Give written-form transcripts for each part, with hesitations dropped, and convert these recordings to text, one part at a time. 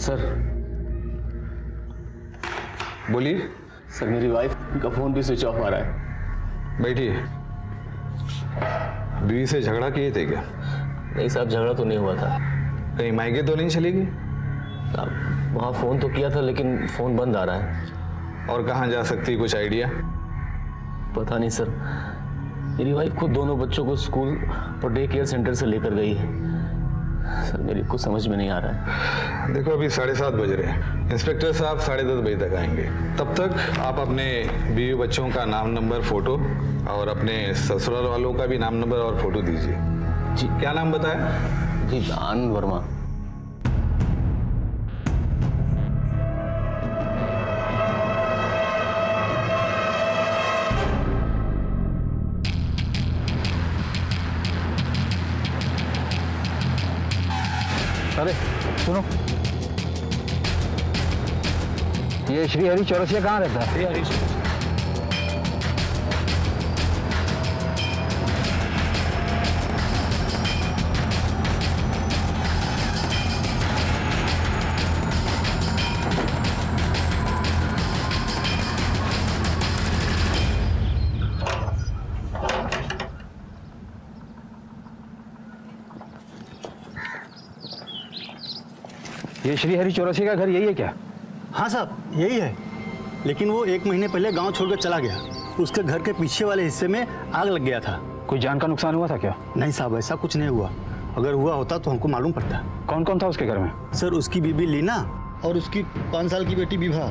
Sir बोलिए। Sir मेरी wife का फोन भी स्विच ऑफ आ रहा है। बैठिए। बीवी से झगड़ा किए थे क्या? नहीं साहब, झगड़ा तो नहीं हुआ था। कहीं मायके तो नहीं चली गई? साहब वहाँ फोन तो किया था लेकिन फोन बंद आ रहा है। और कहाँ जा सकती, कुछ आइडिया? पता नहीं सर, मेरी वाइफ खुद दोनों बच्चों को स्कूल और डे केयर सेंटर से लेकर गई है। सर मेरी कुछ समझ में नहीं आ रहा है। देखो अभी 7:30 बज रहे हैं। इंस्पेक्टर साहब 10:30 बजे तक आएंगे। तब तक आप अपने बीवी बच्चों का नाम, नंबर, फोटो और अपने ससुराल वालों का भी नाम, नंबर और फोटो दीजिए। जी। क्या नाम बताया? जी आनंद वर्मा। अरे सुनो, ये श्री हरि चौरसिया कहाँ रहता है? ये श्री हरि चौरसिया का घर यही है क्या? हाँ साहब यही है, लेकिन वो 1 महीने पहले गांव छोड़कर चला गया। उसके घर के पीछे वाले हिस्से में आग लग गया था। कोई जान का नुकसान हुआ था क्या? नहीं साहब, ऐसा कुछ नहीं हुआ। अगर हुआ होता तो हमको मालूम पड़ता। कौन कौन था उसके घर में? सर उसकी बीबी लीना और उसकी 5 साल की बेटी विभा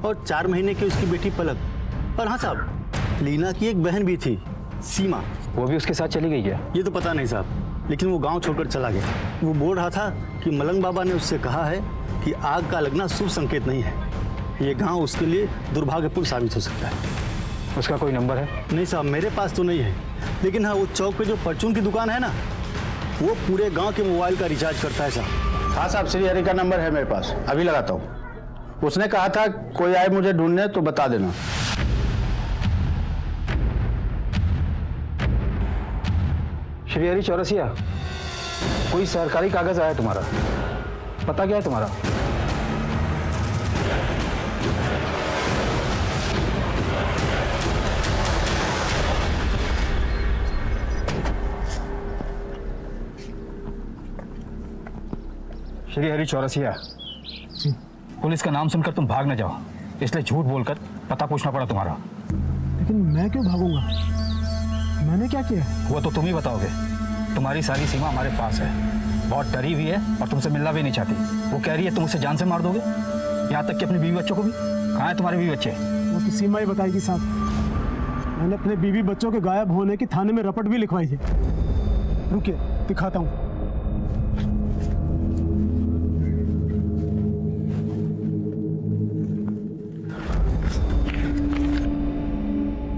और 4 महीने की उसकी बेटी पलक। और हाँ साहब, लीना की एक बहन भी थी, सीमा। वो भी उसके साथ चली गई क्या? ये तो पता नहीं साहब, लेकिन वो गांव छोड़कर चला गया। वो बोल रहा था कि मलंग बाबा ने उससे कहा है कि आग का लगना शुभ संकेत नहीं है। ये गांव उसके लिए दुर्भाग्यपूर्ण साबित हो सकता है। उसका कोई नंबर है? नहीं साहब, मेरे पास तो नहीं है, लेकिन हाँ वो चौक पे जो परचून की दुकान है ना, वो पूरे गांव के मोबाइल का रिचार्ज करता है साहब। हाँ साहब, श्री हरि का नंबर है मेरे पास, अभी लगाता हूँ। उसने कहा था कोई आए मुझे ढूंढने तो बता देना। श्री हरि चौरसिया, कोई सरकारी कागज आया तुम्हारा? पता क्या है तुम्हारा? श्री हरि चौरसिया, पुलिस का नाम सुनकर तुम भाग न जाओ, इसलिए झूठ बोलकर पता पूछना पड़ा तुम्हारा। लेकिन मैं क्यों भागूंगा? मैंने क्या किया? वो तो तुम ही बताओगे। तुम्हारी सारी सीमा हमारे पास है, बहुत डरी हुई है और तुमसे मिलना भी नहीं चाहती। वो कह रही है तुम उसे जान से मार दोगे, यहाँ तक कि अपने बीवी बच्चों को भी। कहाँ है तुम्हारे बीवी बच्चे? वो तो सीमा ही बताएगी साहब। मैंने अपने बीवी बच्चों के गायब होने की थाने में रपट भी लिखवाई है। रुकिए दिखाता हूँ।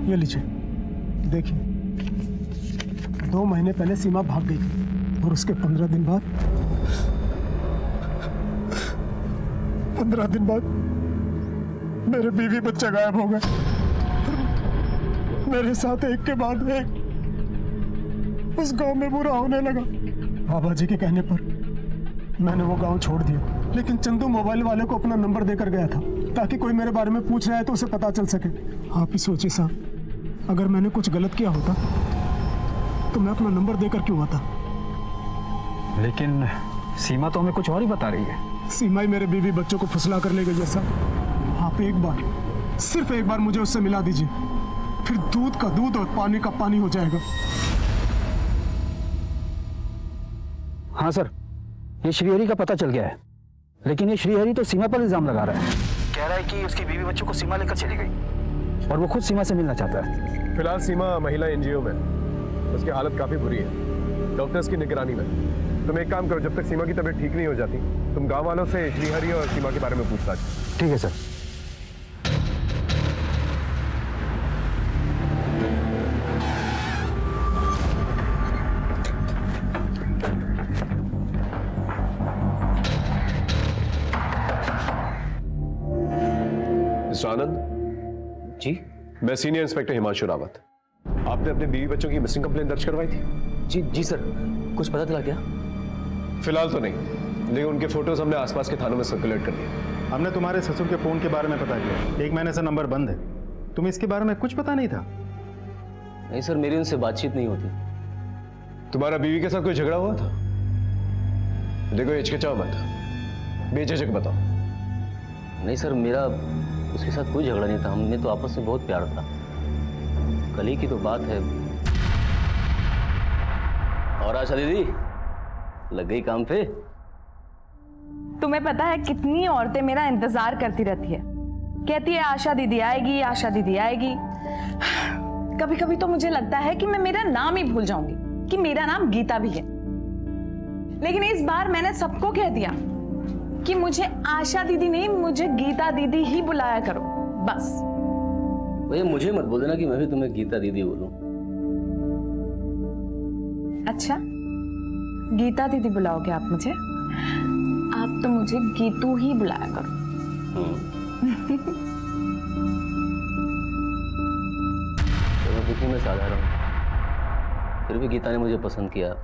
ये लीजिए, देखिए 2 महीने पहले सीमा भाग गई और उसके 15 दिन बाद 15 दिन बाद मेरे बीवी बच्चे गायब हो गए। मेरे साथ एक के बाद एक उस गांव में बुरा होने लगा। बाबा जी के कहने पर मैंने वो गांव छोड़ दिया, लेकिन चंदू मोबाइल वाले को अपना नंबर देकर गया था ताकि कोई मेरे बारे में पूछ रहा है तो उसे पता चल सके। आप ही सोचिए साहब, अगर मैंने कुछ गलत किया होता तो मैं अपना नंबर देकर क्यों आता? लेकिन सीमा तो हमें कुछ और ही बता रही है। सीमा ही मेरे बीवी बच्चों को फुसला कर ले गई है साहब। आप एक बार, सिर्फ एक बार मुझे उससे मिला दीजिए, फिर दूध का दूध और पानी का पानी हो जाएगा। हाँ सर, ये श्रीहरि का पता चल गया है, लेकिन ये श्रीहरि तो सीमा पर इल्जाम लगा रहा है। कह रहा है कि उसकी बीवी बच्चों को सीमा लेकर चली गई और वो खुद सीमा से मिलना चाहता है। फिलहाल सीमा महिला एनजीओ में, उसकी हालत काफी बुरी है, डॉक्टर्स की निगरानी में। तुम एक काम करो, जब तक सीमा की तबीयत ठीक नहीं हो जाती, तुम गांव वालों से श्रीहरि और सीमा के बारे में पूछताछ। ठीक है सर। मिस्टर आनंद जी? मैं सीनियर इंस्पेक्टर हिमांशु रावत। आपने अपने बीवी बच्चों की मिसिंग कंप्लेंट दर्ज करवाई थी? जी सर, कुछ पता चला क्या? फिलहाल तो नहीं, लेकिन उनके फोटोज हमने आसपास के थानों में सर्कुलेट कर दिए। हमने तुम्हारे ससुर के फोन के बारे में पता किया, 1 महीने से नंबर बंद है। तुम्हें इसके बारे में कुछ पता नहीं था? नहीं सर, मेरी उनसे बातचीत नहीं होती। तुम्हारा बीवी के साथ कोई झगड़ा हुआ था? देखो हिचकिचाओ मत, बेझिझक बताओ। नहीं सर, मेरा उसके साथ कोई झगड़ा नहीं था। हमने तो आपस में बहुत प्यार था। कल ही की तो बात है। और आशा दीदी लग गई काम पे? तुम्हें पता है कितनी औरतें मेरा इंतजार करती रहती है, कहती है आशा दीदी आएगी, आशा दीदी आएगी। कभी कभी तो मुझे लगता है कि मैं मेरा नाम ही भूल जाऊंगी कि मेरा नाम गीता भी है। लेकिन इस बार मैंने सबको कह दिया कि मुझे आशा दीदी नहीं, मुझे गीता दीदी ही बुलाया करो बस। भैया मुझे मत बोल देना कि मैं भी तुम्हें गीता दीदी बोलूं। अच्छा, गीता दीदी बुलाओगे आप मुझे? आप तो मुझे गीतू ही बुलाया करो। तो दिखने में साधारण हूं, फिर भी गीता ने मुझे पसंद किया,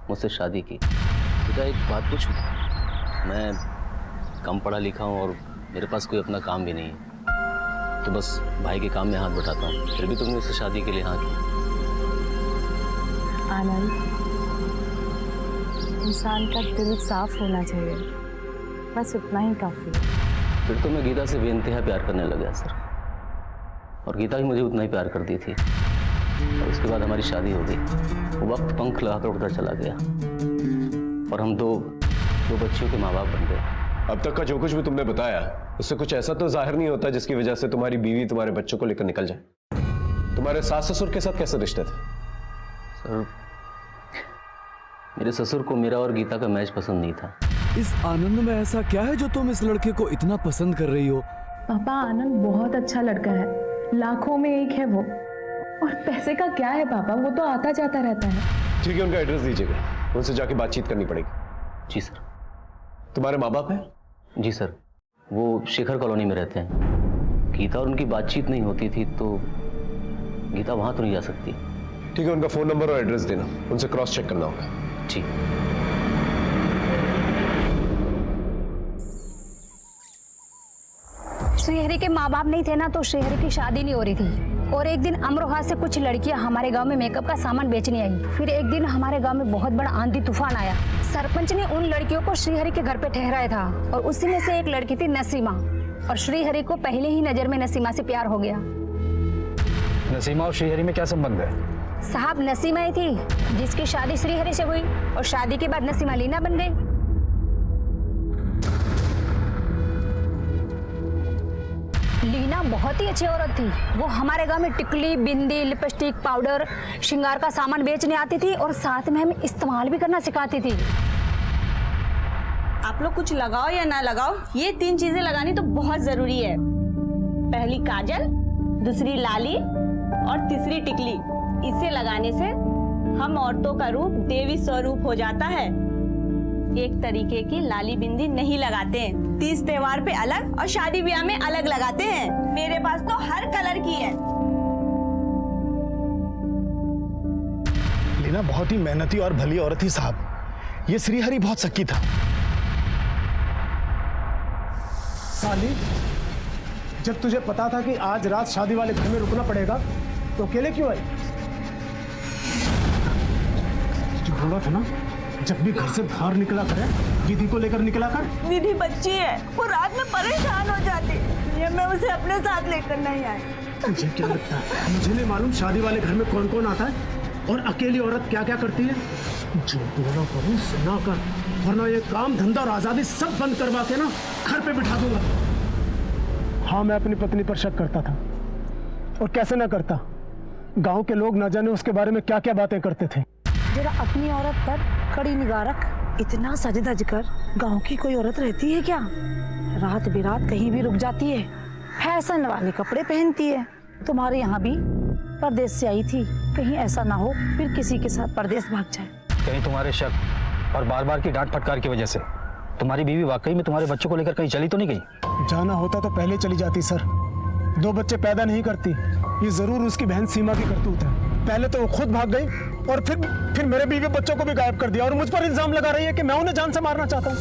मुझसे शादी की। गीता एक बात पूछूं? मैं कम पढ़ा लिखा हूं और मेरे पास कोई अपना काम भी नहीं है, तो बस भाई के काम में हाथ बटाता हूँ। फिर भी तुमने उससे शादी के लिए हाँ की। आनंद, इंसान का दिल साफ होना चाहिए, बस उतना ही काफी है। फिर तो मैं गीता से बेइंतहा प्यार करने लगा सर, और गीता भी मुझे उतना ही प्यार करती थी। और उसके बाद हमारी शादी हो गई। वो वक्त पंख लगाकर उड़ता चला गया और हम दो बच्चियों के माँ बाप बन गए। अब तक का जो कुछ भी तुमने बताया उससे कुछ ऐसा तो जाहिर नहीं होता जिसकी वजह से तुम्हारी बीवी तुम्हारे बच्चों को लेकर निकल जाए। तुम्हारे सास ससुर के साथ कैसे रिश्ते थे? सर, मेरे ससुर को मेरा और गीता का मैच पसंद नहीं था। इस आनंद में ऐसा क्या है जो तुम इस लड़के को इतना पसंद कर रही हो? पापा, आनंद बहुत अच्छा लड़का है, लाखों में एक है वो। और पैसे का क्या है पापा, वो तो आता जाता रहता है। ठीक है, उनका एड्रेस दीजिएगा, उनसे जाके बातचीत करनी पड़ेगी। जी सर। तुम्हारे माँ बाप हैं? जी सर, वो शेखर कॉलोनी में रहते हैं। गीता और उनकी बातचीत नहीं होती थी तो गीता वहां तो नहीं जा सकती। ठीक है, उनका फोन नंबर और एड्रेस देना, उनसे क्रॉस चेक करना होगा। ठीक। श्रीहरि के माँ बाप नहीं थे ना, तो श्रीहरि की शादी नहीं हो रही थी। और एक दिन अमरोहा से कुछ लड़कियां हमारे गांव में मेकअप का सामान बेचने आई। फिर एक दिन हमारे गांव में बहुत बड़ा आंधी तूफान आया। सरपंच ने उन लड़कियों को श्रीहरि के घर पे ठहराया था, और उसी में से एक लड़की थी नसीमा। और श्रीहरि को पहले ही नजर में नसीमा से प्यार हो गया। नसीमा और श्रीहरि में क्या संबंध है? साहब, नसीमा ही थी जिसकी शादी श्रीहरि से हुई, और शादी के बाद नसीमा लीना बन गई। लीना बहुत ही अच्छी औरत थी। वो हमारे गांव में टिकली, बिंदी, लिपस्टिक, पाउडर, श्रृंगार का सामान बेचने आती थी, और साथ में हमें इस्तेमाल भी करना सिखाती थी। आप लोग कुछ लगाओ या ना लगाओ, ये 3 चीजें लगानी तो बहुत जरूरी है। पहली काजल, दूसरी लाली और तीसरी टिकली। इसे लगाने से हम औरतों का रूप देवी स्वरूप हो जाता है। एक तरीके की लाली बिंदी नहीं लगाते हैं, तीज त्योहार पे अलग और शादी ब्याह में अलग लगाते हैं। मेरे पास तो हर कलर की है। लीना बहुत ही मेहनती और भली औरत थी साहब। ये श्रीहरि बहुत शक्की था। साली, जब तुझे पता था कि आज रात शादी वाले घर में रुकना पड़ेगा तो अकेले क्यों आई? जो बोला था ना, जब भी घर से बाहर निकला करे विधि को लेकर निकला कर। विधि बच्ची है, वो रात में परेशान हो जाती है, ये मैं उसे अपने साथ लेकर नहीं आई। मुझे क्या लगता है, मुझे नहीं मालूम शादी वाले घर में कौन कौन आता है और अकेली औरत क्या क्या करती है। जो बोला करूँ सुना कर, वरना ये काम धंधा और आजादी सब बंद करवा के ना घर पे बिठा दूंगा। हाँ, मैं अपनी पत्नी पर शक करता था, और कैसे ना करता। गांव के लोग ना जाने उसके बारे में क्या क्या बातें करते थे। जरा अपनी औरत पर कड़ी निगाह रख। इतना सज धज कर गाँव की कोई औरत रहती है क्या? रात बिरात कहीं भी रुक जाती है, फैशन वाले कपड़े पहनती है। तुम्हारे यहाँ भी परदेश से आई थी, कहीं ऐसा ना हो फिर किसी के साथ परदेश भाग जाए। कहीं तुम्हारे शक और बार बार की डांट फटकार की वजह से तुम्हारी बीवी वाकई में तुम्हारे बच्चों को लेकर कहीं चली तो नहीं गई? जाना होता तो पहले चली जाती सर। 2 बच्चे पैदा नहीं करती, ये जरूर उसकी बहन सीमा की करतूत है। पहले तो वो खुद भाग गई और फिर मेरे बीवी बच्चों को भी गायब कर दिया, और मुझ पर इल्जाम लगा रही है कि मैं उन्हें जान से मारना चाहता हूँ।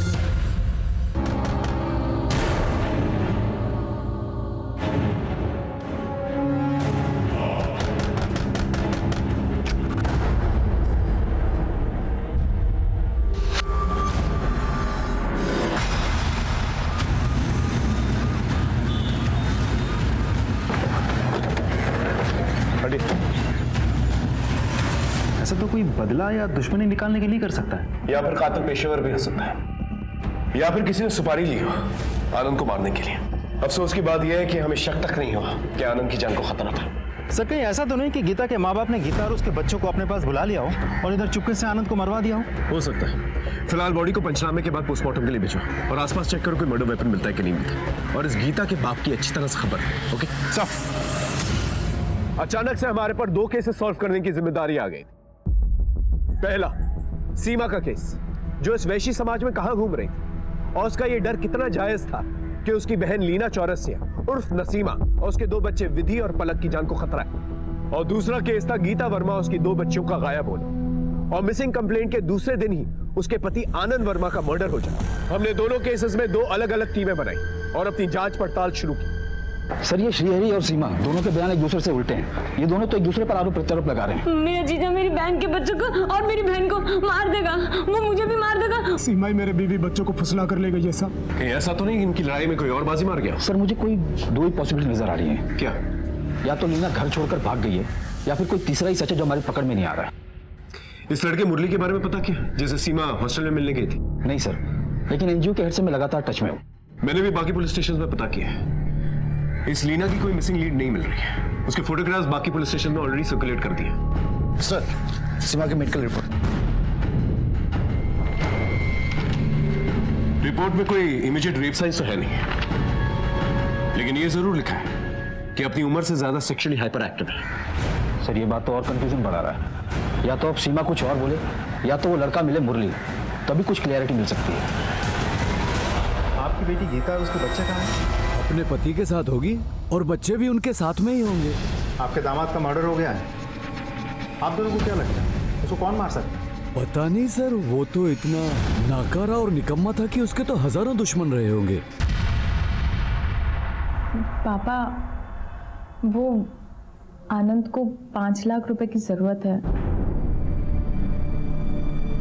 कोई बदला या दुश्मनी निकालने के लिए कर सकता है, या फिर कातिल पेशेवर भी हो सकता है, या फिर किसी ने सुपारी ली हो आनंद को मारने के लिए। अफसोस की बात यह है कि हमें शक तक नहीं हुआ कि आनंद की जान को खतरा था। सर कहीं ऐसा तो नहीं कि गीता के माँ बाप ने गीता और उसके बच्चों को अपने पास बुला लिया हो और इधर चुपके से आनंद को मरवा दिया हो सकता है। फिलहाल बॉडी को पंचनामे के बाद पोस्टमार्टम के लिए भेजो और आसपास चेक करो कोई मर्डर वेपन मिलता है कि नहीं मिलता। और इस गीता के बाप की अच्छी तरह से खबर है। ओके साफ। अचानक से हमारे पर 2 केसेस सॉल्व करने की जिम्मेदारी आ गई। पहला, सीमा का केस, जो इस वैशी समाज में कहां घूम रही थी और उसका यह डर कितना जायज था कि उसकी बहन लीना चौरसिया उर्फ नसीमा और उसके 2 बच्चे विधि और पलक की जान को खतरा है। और दूसरा केस था गीता वर्मा और उसकी 2 बच्चियों का गायब होना और मिसिंग कंप्लेंट के दूसरे दिन ही उसके पति आनंद वर्मा का मर्डर हो जाना। हमने दोनों केसेस में 2 अलग अलग टीमें बनाई और अपनी जांच पड़ताल शुरू की। सर ये श्रीहरि और सीमा दोनों के बयान एक दूसरे से उल्टे हैं। ये दोनों तो एक दूसरे पर आरोप प्रत्यारोप लगा रहे हैं। मेरा जीजा मेरी बहन के बच्चों को और मेरी बहन को मार देगा, वो मुझे भी मार देगा। सीमा ही मेरे बीवी बच्चों को फुसला कर ले गई। ऐसा कहीं ऐसा तो नहीं इनकी लड़ाई में कोई और बाजी मार गया? सर मुझे कोई 2 ही पॉसिबिलिटी नजर आ रही है। क्या? या तो लीना घर छोड़कर भाग गई है या फिर कोई तीसरा ही सच है जो हमारी पकड़ में नहीं आ रहा है। इस लड़के मुरली के बारे में पता क्या, जैसे सीमा हॉस्टल में मिलने गई थी? नहीं सर, लेकिन एनजीओ के हेड से मैं लगातार टच में हूँ। मैंने भी बाकी पुलिस स्टेशन में पता किया है। इस लीना की कोई मिसिंग लीड नहीं मिल रही है। उसके फोटोग्राफ्स बाकी पुलिस स्टेशन में ऑलरेडी सर्कुलेट कर दिए। सर सीमा की मेडिकल रिपोर्ट में कोई इमीडिएट रेप साइंस तो है नहीं, लेकिन ये जरूर लिखा है कि अपनी उम्र से ज्यादा सेक्सुअली हाइपर एक्टिव है। सर ये बात तो और कंफ्यूजन बढ़ा रहा है। या तो अब सीमा कुछ और बोले या तो वो लड़का मिले मुरली, तभी कुछ क्लियरिटी मिल सकती है। आपकी बेटी गीता और उसके बच्चे कहाँ हैं? अपने पति के साथ होगी और बच्चे भी उनके साथ में ही होंगे। आपके दामाद का मर्डर हो गया है, आप दोनों को क्या लगता है उसको कौन मार सकता है? पता नहीं सर, वो तो इतना नाकारा और निकम्मा था कि उसके तो हजारों दुश्मन रहे होंगे। पापा, वो आनंद को 5 लाख रुपए की जरूरत है।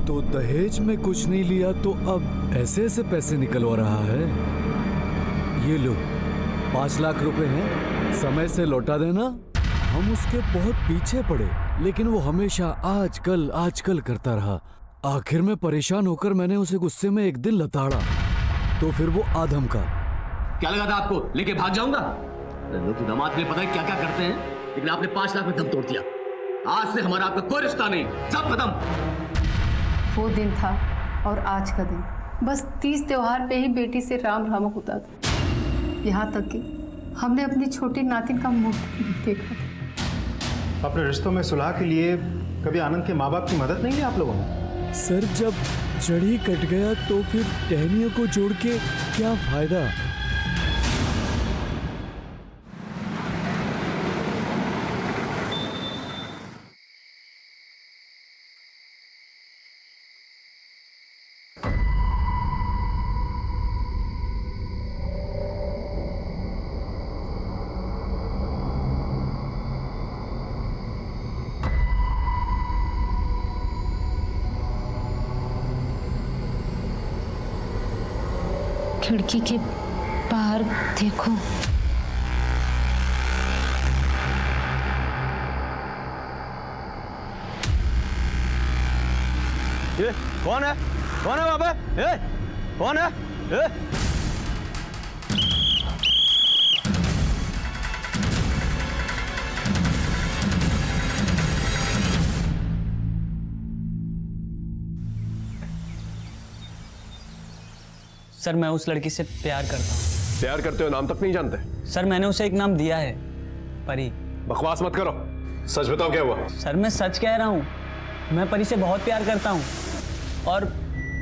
तो दहेज में कुछ नहीं लिया तो अब ऐसे ऐसे पैसे निकलवा रहा है। ये लो 5 लाख रुपए हैं, समय से लौटा देना। हम उसके बहुत पीछे पड़े, लेकिन वो हमेशा आजकल करता रहा। आखिर में परेशान होकर मैंने उसे गुस्से में एक दिन लताड़ा, तो फिर वो आधम का। क्या लगा था आपको लेके भाग जाऊंगा? तो दामाद ने पता है क्या क्या करते हैं, लेकिन आपने 5 लाख में दम तोड़ दिया। आज से हमारा आपका कोई रिश्ता नहीं, सब खत्म। वो दिन था और आज का दिन, बस 30 त्योहार पे ही बेटी से राम राम होता था। यहाँ तक कि हमने अपनी छोटी नातिन का मुंह देखा था। अपने रिश्तों में सुलह के लिए कभी आनंद के माँ बाप की मदद नहीं ली आप लोगों ने? सर जब चढ़ी कट गया तो फिर टहनियों को जोड़ के क्या फायदा। खिड़की के बाहर देखो। ये कौन है? कौन है बाबा? ए कौन है? ए सर मैं उस लड़की से प्यार करता हूँ। प्यार करते हो? नाम तक नहीं जानते? सर मैंने उसे एक नाम दिया है, परी। बकवास मत करो, सच बताओ क्या हुआ? सर मैं सच कह रहा हूँ, मैं परी से बहुत प्यार करता हूँ और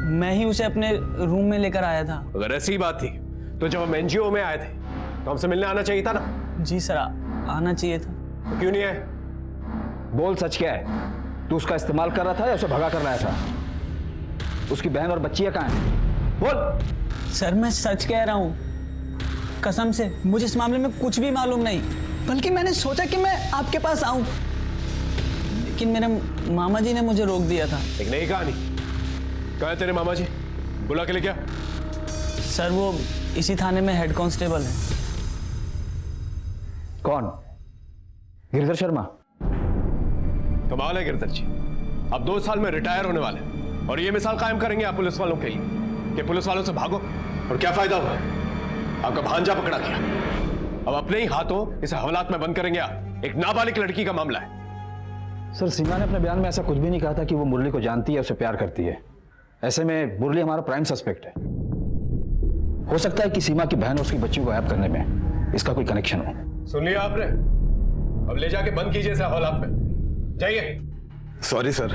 मैं ही उसे अपने रूम में लेकर आया था। अगर ऐसी बात थी तो जब हम एनजीओ में आए थे तो हमसे मिलने आना चाहिए था ना? जी सर, आना चाहिए था। तो क्यों नहीं आए? बोल सच क्या है? तू उसका इस्तेमाल कर रहा था या उसे भगा कर लाया था? उसकी बहन और बच्चियां कहाँ हैं? बोल। सर मैं सच कह रहा हूँ, कसम से मुझे इस मामले में कुछ भी मालूम नहीं, बल्कि मैंने सोचा कि मैं आपके पास आऊं, लेकिन मेरे मामा जी ने मुझे रोक दिया था। एक नई कहानी। कहाँ है तेरे मामा जी? बुला के ले क्या? सर वो इसी थाने में हेड कांस्टेबल है। कौन? गिरधर शर्मा? कमाल है गिरधर जी, अब 2 साल में रिटायर होने वाले हैं और ये मिसाल कायम करेंगे आप पुलिस वालों के लिए कि पुलिस वालों से भागो और क्या फायदा हुआ? आपका भांजा पकड़ा गया, अब अपने ही हाथों इसे हवालात में बंद करेंगे आप। एक नाबालिग लड़की का मामला है। सर, सीमा ने अपने बयान में ऐसा कुछ भी नहीं कहा था कि वो मुरली को जानती है, उसे प्यार करती है। ऐसे में मुरली हमारा प्राइम सस्पेक्ट है। हो सकता है कि सीमा की बहन और उसकी बच्चियों को गायब करने में इसका कोई कनेक्शन हो। सुन लिया आपने? अब ले जाके बंद कीजिए इसे हवालात में, जाइए। सॉरी सर,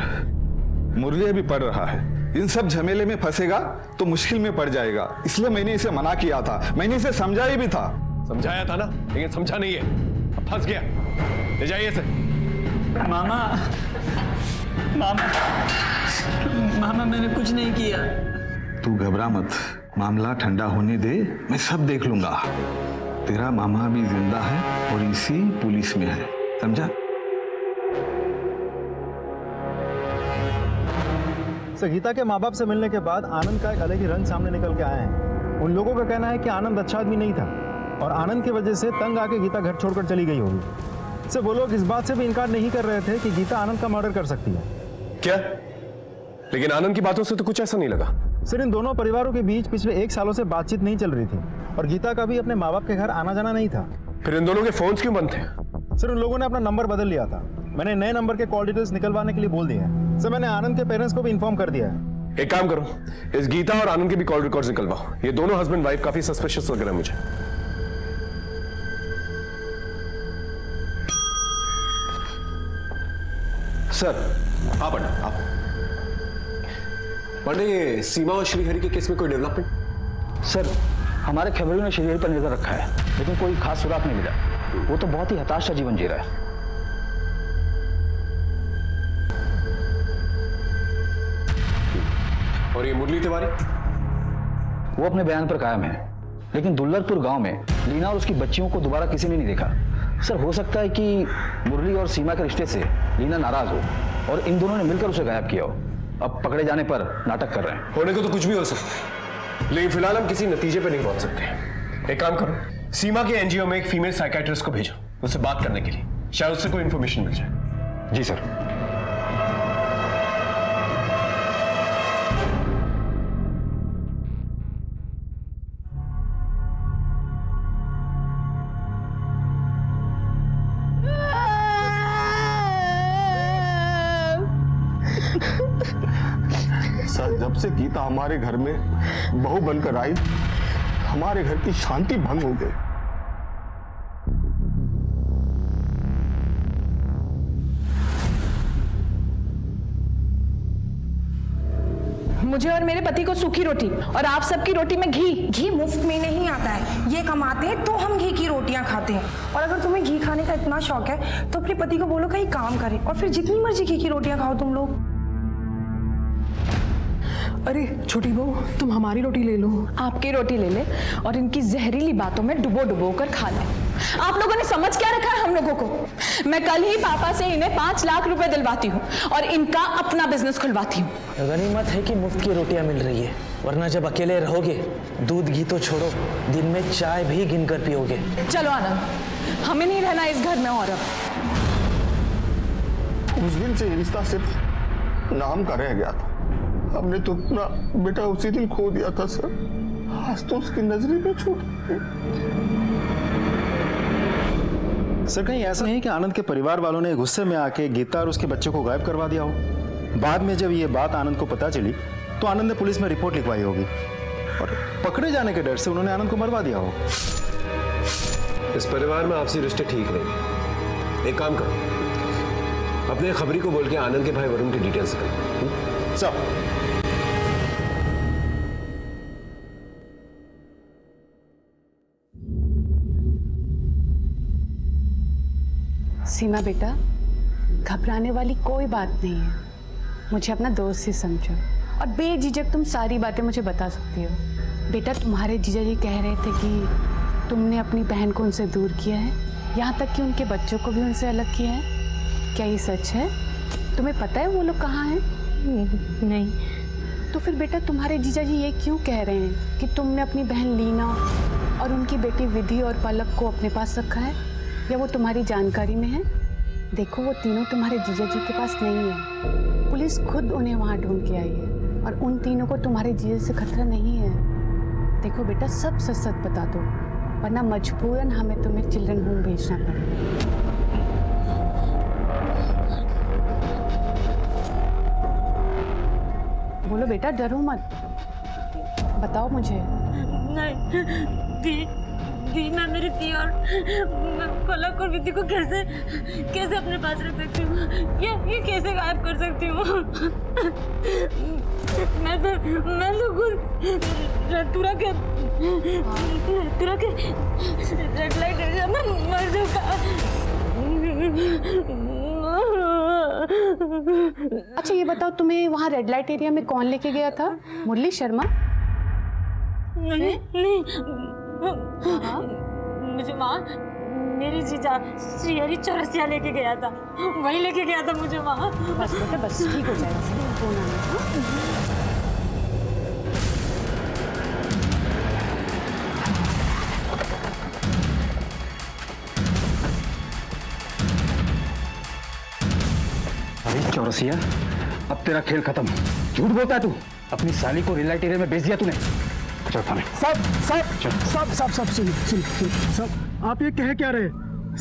मुरली अभी पढ़ रहा है, इन सब झमेले में फंसेगा तो मुश्किल में पड़ जाएगा, इसलिए मैंने इसे मना किया था, मैंने इसे समझाया भी था। समझाया था ना, लेकिन समझा नहीं है, अब फंस गया। ले जाइए इसे। मामा, मामा, मामा मैंने कुछ नहीं किया। तू घबरा मत, मामला ठंडा होने दे, मैं सब देख लूंगा। तेरा मामा भी जिंदा है और इसी पुलिस में है, समझा? गीता के माँ बाप से मिलने के बाद आनंद का एक अलग ही रंग सामने निकल के आए हैं। उन लोगों का कहना है कि आनंद अच्छा आदमी नहीं था और आनंद की वजह से तंग आके गीता घर छोड़कर चली गई होगी। से वो लोग इस बात से भी इनकार नहीं कर रहे थे कि गीता आनंद का मर्डर कर सकती है। क्या? लेकिन आनंद की बातों से तो कुछ ऐसा नहीं लगा। सर, इन दोनों परिवारों के बीच पिछले 1 सालों से बातचीत नहीं चल रही थी और गीता का भी अपने माँ बाप के घर आना जाना नहीं था। फिर इन दोनों के फोन्स क्यों बंद थे? सर, उन लोगों ने अपना नंबर बदल लिया था। मैंने नए नंबर के कॉल डिटेल्स निकलवाने के लिए बोल दिए हैं। सर, मैंने आनंद के पेरेंट्स को भी इन्फॉर्म कर दिया है। एक काम करो, इस गीता और आनंद के भी कॉल रिकॉर्ड्स निकलवाओ। ये दोनों हस्बैंड वाइफ काफी सस्पिशियस लग रहे हैं मुझे। सर, हाँ पंडित, आप पंडित, सीमा और श्रीहरि के केस में कोई डेवलपमेंट? सर, हमारे खबरों ने श्रीहरि पर नजर रखा है, लेकिन कोई खास सुराग नहीं मिला। वो तो बहुत ही हताश सा जीवन जी रहा है। और ये मुरली तिवारी? वो अपने बयान पर कायम है, लेकिन दुल्लरपुर गांव में लीना और उसकी बच्चियों को दोबारा किसी ने नहीं देखा। सर, हो सकता है कि मुरली और सीमा के रिश्ते से लीना नाराज हो और इन दोनों ने मिलकर उसे गायब किया हो। अब पकड़े जाने पर नाटक कर रहे हैं। होने को तो कुछ भी हो सकता है, लेकिन फिलहाल हम किसी नतीजे पे नहीं पहुंच सकते। एक काम करो, सीमा के एनजीओ में एक फीमेल साइकियाट्रिस्ट को भेजो उससे बात करने के लिए, शायद उससे कोई इंफॉर्मेशन मिल जाए। जी सर। सर, जब से गीता हमारे घर में बहू बनकर आई, हमारे घर की शांति भंग हो गई। मुझे और मेरे पति को सूखी रोटी और आप सबकी रोटी में घी। घी मुफ्त में नहीं आता है, ये कमाते हैं तो हम घी की रोटियां खाते हैं। और अगर तुम्हें घी खाने का इतना शौक है तो अपने पति को बोलो कहीं काम करे और फिर जितनी मर्जी घी की रोटियां खाओ तुम लोग। अरे छोटी बहू, तुम हमारी रोटी ले लो। आपकी रोटी ले ले और इनकी जहरीली बातों में डुबो डुबो कर खा ले। आप लोगों ने समझ क्या रखा है हम लोगों को? मैं कल ही पापा से इन्हें 5 लाख रुपए दिलवाती हूँ और इनका अपना बिजनेस खुलवाती हूँ। गनीमत है कि मुफ्त की रोटियां मिल रही है, वरना जब अकेले रहोगे दूध घी तो छोड़ो, दिन में चाय भी गिनकर पियोगे। चलो आनंद, हमें नहीं रहना इस घर में और अब। उस दिन से ये रिश्ता सिर्फ नाम का रह गया था। हमने तो अपना बेटा उसी दिन खो दिया था सर, आज तो उसकी नजरें भी छूट गई। सर, कहीं ऐसा नहीं कि आनंद के परिवार वालों ने गुस्से में आके गीता और उसके बच्चे को गायब करवा दिया हो? बाद में जब ये बात आनंद को पता चली तो आनंद ने पुलिस में रिपोर्ट लिखवाई होगी और पकड़े जाने के डर से उन्होंने आनंद को मरवा दिया हो। इस परिवार में आपसी रिश्ते ठीक नहीं। एक काम करो, अपने खबरी को बोल के आनंद के भाई वरुण की डिटेल्स करो। सब सीमा बेटा, घबराने वाली कोई बात नहीं है। मुझे अपना दोस्त ही समझो और बेझिझक तुम सारी बातें मुझे बता सकती हो। बेटा, तुम्हारे जीजा जी कह रहे थे कि तुमने अपनी बहन को उनसे दूर किया है, यहाँ तक कि उनके बच्चों को भी उनसे अलग किया है। क्या ये सच है? तुम्हें पता है वो लोग कहाँ हैं? नहीं। तो फिर बेटा, तुम्हारे जीजा जी ये क्यों कह रहे हैं कि तुमने अपनी बहन लीना और उनकी बेटी विधि और पलक को अपने पास रखा है, या वो तुम्हारी जानकारी में है? देखो, वो तीनों तुम्हारे जीजा जी के पास नहीं है। पुलिस खुद उन्हें वहां ढूंढ के आई है और उन तीनों को तुम्हारे जीने से खतरा नहीं है। देखो बेटा, सब सच सच बता दो, वरना मजबूरन हमें तुम्हें चिल्ड्रन होम भेजना पड़ेगा। बोलो बेटा, डरो मत, बताओ मुझे। नहीं, दी मैं मेरी दी और मैं पलक और विधि को कैसे अपने पास रख सकती हूँ? ये कैसे गायब कर सकती हूँ? मैं तो खुद तुरा के रेड लाइट एरिया में मर चुका। अच्छा ये बताओ, तुम्हें वहाँ रेड लाइट एरिया में कौन लेके गया था? मुरली शर्मा? नहीं मुझे वहाँ मेरी जीजा श्रीहरि चौरसिया लेके गया था, वही लेके गया था मुझे वहाँ। बस बेटा बस, ठीक हो जाएगा। अरे चौरसिया, अब तेरा खेल खत्म। झूठ बोलता है तू, अपनी साली को रेड लाइट एरिया में भेज दिया तूने। चल थाने। सब सुन सब, आप ये कह क्या रहे?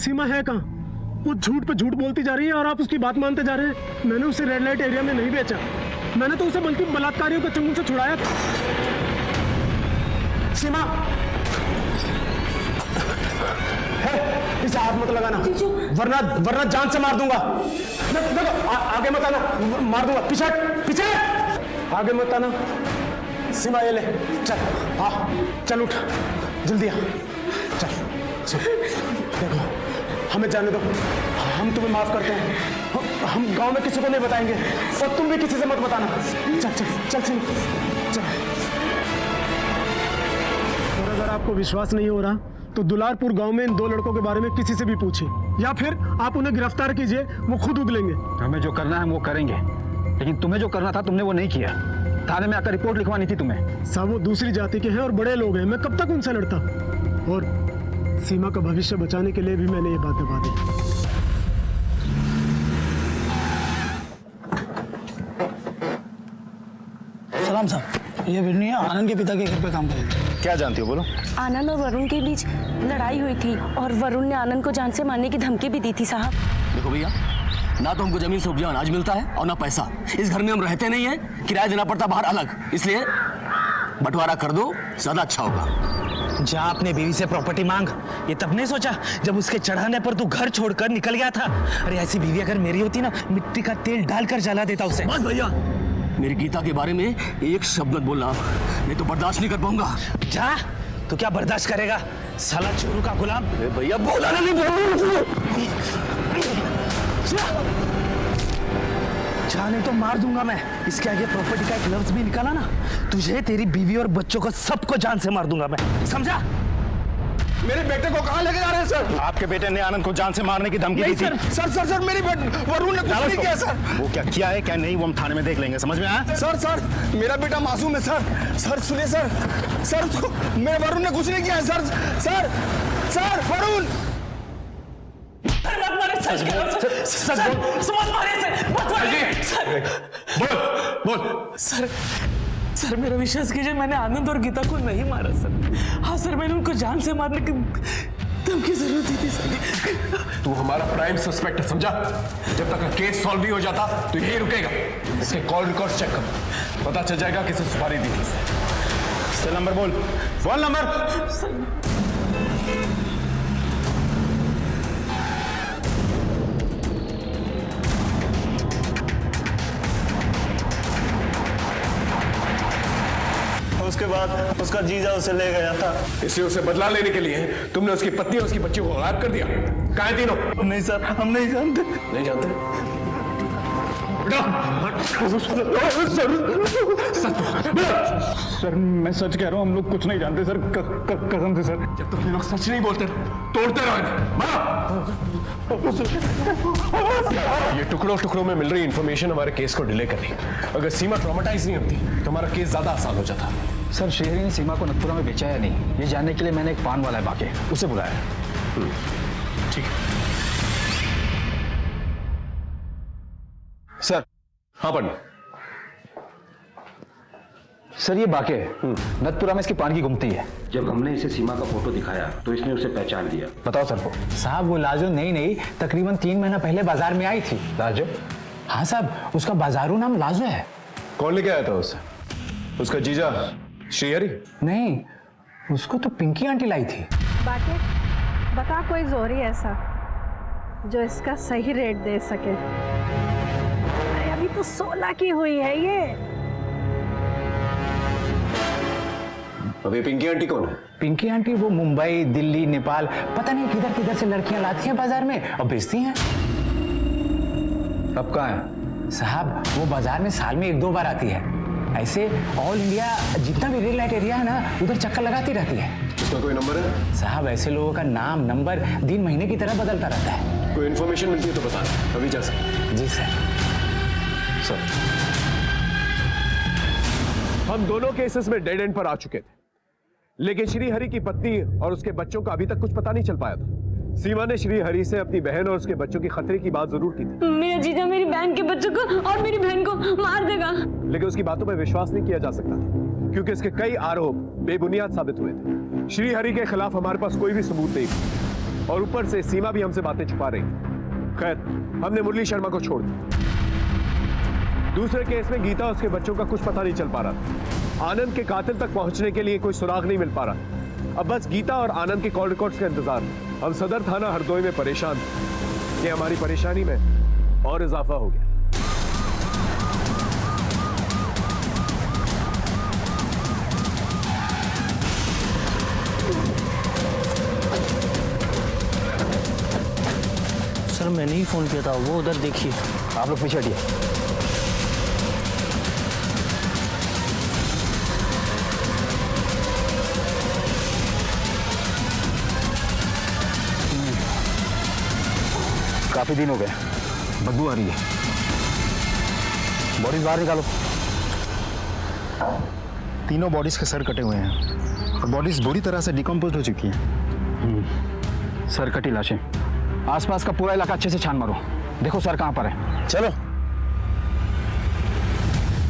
सीमा है कहाँ? वो झूठ पे झूठ बोलती जा रही है और आप उसकी बात मानते जा रहे हैं। मैंने उसे रेड लाइट एरिया में नहीं बेचा, मैंने तो उसे बल्कि बलात्कारियों के चंगुल से छुड़ाया था। सीमा है, इसे हाथ मत लगाना, वरना जान से मार दूंगा। देखो आगे मत आना, मार दूंगा। पीछे आगे मत आना। सीमा ये ले, चल चल उठ, जल्दी आ, चल। देखो हमें जाने दो, हम तुम्हें माफ करते हैं। हम गांव में किसी को नहीं बताएंगे और तुम भी किसी से मत बताना। चल चल चल चल। और अगर आपको विश्वास नहीं हो रहा तो दुलारपुर गांव में इन 2 लड़कों के बारे में किसी से भी पूछिए, या फिर आप उन्हें गिरफ्तार कीजिए, वो खुद उगलेंगे। हमें जो करना है वो करेंगे, लेकिन तुम्हें जो करना था तुमने वो नहीं किया। थाने में आकर रिपोर्ट लिखवानी थी तुम्हें। साहब वो दूसरी जाति के हैं और बड़े लोग हैं, मैं कब तक उनसे लड़ता? और सीमा का भविष्य बचाने के लिए भी मैंने ये बात दबा दी। सलाम साहब, ये बिन्नी आनंद के पिता के घर पे काम करेगी। क्या जानती हो बोलो? आनंद और वरुण के बीच लड़ाई हुई थी और वरुण ने आनंद को जान से मारने की धमकी भी दी थी साहब। देखो भैया, ना तो हमको जमीन से उपजा अनाज मिलता है और ना पैसा। इस घर में हम रहते नहीं है, किराया देना पड़ता बाहर अलग, इसलिए बंटवारा कर दो, ज्यादा अच्छा होगा। जा अपने बीवी से प्रॉपर्टी मांग, ये तब नहीं सोचा जब उसके चढ़ाने पर तू घर छोड़कर निकल गया था। अरे ऐसी बीवी अगर मेरी होती ना, मिट्टी का तेल डालकर जला देता उसे। बस भैया, मेरी गीता के बारे में एक शब्द मत बोलना, नहीं तो बर्दाश्त नहीं कर पाऊंगा। जा, तो क्या बर्दाश्त करेगा साला चोरू का गुलाम? भैया बोला नहीं, जाने तो मार दूंगा मैं। इसके आगे प्रॉपर्टी का एक लफ्ज भी निकाला ना, तुझे, तेरी बीवी और बच्चों को सबको जान से मार दूंगा मैं, समझा? मेरे बेटे को कहाँ लेके जा रहे हैं सर? आपके बेटे ने आनंद को जान से मारने की धमकी दी थी। सर मेरी वरुण ने कुछ नहीं किया सर। वो क्या किया है क्या नहीं वो हम थाने में देख लेंगे, समझ में आया? सर मेरा बेटा मासूम है सर सुनिए सर उसको मेरे वरुण ने कुछ नहीं किया है सर वरुण। सर मेरा विश्वास कीजिए, मैंने आनंद और गीता को नहीं मारा सर। हाँ सर, मैंने उनको जान से मारने की धमकी जरूर दी थी सर। तू हमारा प्राइम सस्पेक्ट है, समझा? जब तक केस सॉल्व नहीं हो जाता तो यही रुकेगा। इसके कॉल रिकॉर्ड चेक कर, पता चल जाएगा किसे सुपारी दी थी। सेल नंबर बोल, फोन नंबर। उसके बाद उसका जीजा उसे ले गया था। इसलिए उसे बदला लेने के लिए तुमने उसकी पत्नी और उसकी बच्ची को गायब कर दिया। कहाँ है तीनों? नहीं सर, हम नहीं जानते। नहीं जानते? सर मैं सच कह रहा हूँ, हम लोग कुछ नहीं जानते सर, कसम से सर। जब तक लोग सच नहीं बोलते तोड़ते रहो। ये टुकड़ों टुकड़ों में मिल रही इंफॉर्मेशन हमारे केस को डिले कर रही है। अगर सीमा ट्रॉमेटाइज नहीं होती तो हमारा केस ज्यादा आसान हो जाता। सर श्रीहरि ने सीमा को नथुरा में बेचा या नहीं, ये जानने के लिए मैंने एक पान वाला है बाके, उसे बुलाया। ठीक है सर, हाँ पंडित। सर ये बाके है, नतपुरा में इसकी पान की गुमती है। जब हमने इसे सीमा का फोटो दिखाया तो इसने उसे पहचान लिया। बताओ सर को। साहब वो लाजो नहीं तकरीबन 3 महीना पहले बाजार में आई थी। लाजो? हाँ साहब, उसका बाजारू नाम लाजो है। कौन लेके आया था उसे? उसका जीजा श्रीहरि? नहीं, उसको तो पिंकी आंटी लाई थी। बाके बता कोई जोरी ऐसा जो इसका सही रेट दे सके। अरे अभी तो 16 की हुई है ये। अभी पिंकी आंटी कौन है? पिंकी आंटी वो मुंबई, दिल्ली, नेपाल, पता नहीं किधर किधर से लड़कियां लाती हैं बाजार में और बेचती हैं। अब कहाँ है? साहब वो बाजार में साल में 1-2 बार आती है। ऐसे ऑल इंडिया जितना भी रेड लाइट एरिया है ना, उधर चक्कर लगाती रहती है। उसका कोई नंबर है? साहब ऐसे लोगों का नाम नंबर दिन महीने की तरह बदलता रहता है। कोई इन्फॉर्मेशन मिलती है तो बता, अभी जा सकते। जी सर। सर हम दोनों केसेस में डेड एंड पर आ चुके थे, लेकिन श्रीहरि की पत्नी और उसके बच्चों का अभी तक कुछ पता नहीं चल पाया था। सीमा ने श्रीहरि से अपनी बहन और उसके बच्चों की खतरे की बात जरूर की थी। मेरा जीजा मेरी बहन के बच्चों को और मेरी बहन को मार देगा। लेकिन उसकी बातों पर विश्वास नहीं किया जा सकता था, क्योंकि इसके कई आरोप बेबुनियाद साबित हुए थे। श्रीहरि के खिलाफ हमारे पास कोई भी सबूत नहीं था, और ऊपर से सीमा भी हमसे बातें छुपा रही थी। खैर हमने मुरली शर्मा को छोड़ दिया। दूसरे केस में गीता और उसके बच्चों का कुछ पता नहीं चल पा रहा था। आनंद के कातिल तक पहुंचने के लिए कोई सुराग नहीं मिल पा रहा। अब बस गीता और आनंद के कॉल रिकॉर्ड्स का इंतजार। हम सदर थाना हरदोई में परेशान थे कि हमारी परेशानी में और इजाफा हो गया। सर मैंने ही फोन किया था, वो उधर देखिए। आप लोग पीछे हटिए। काफी दिन हो गए, बदबू आ रही है। बॉडीज बाहर निकालो। तीनों बॉडीज के सर कटे हुए हैं और बॉडीज बुरी तरह से डिकम्पोज हो चुकी हैं। सर कटी लाशें। आसपास का पूरा इलाका अच्छे से छान मारो, देखो सर कहाँ पर है। चलो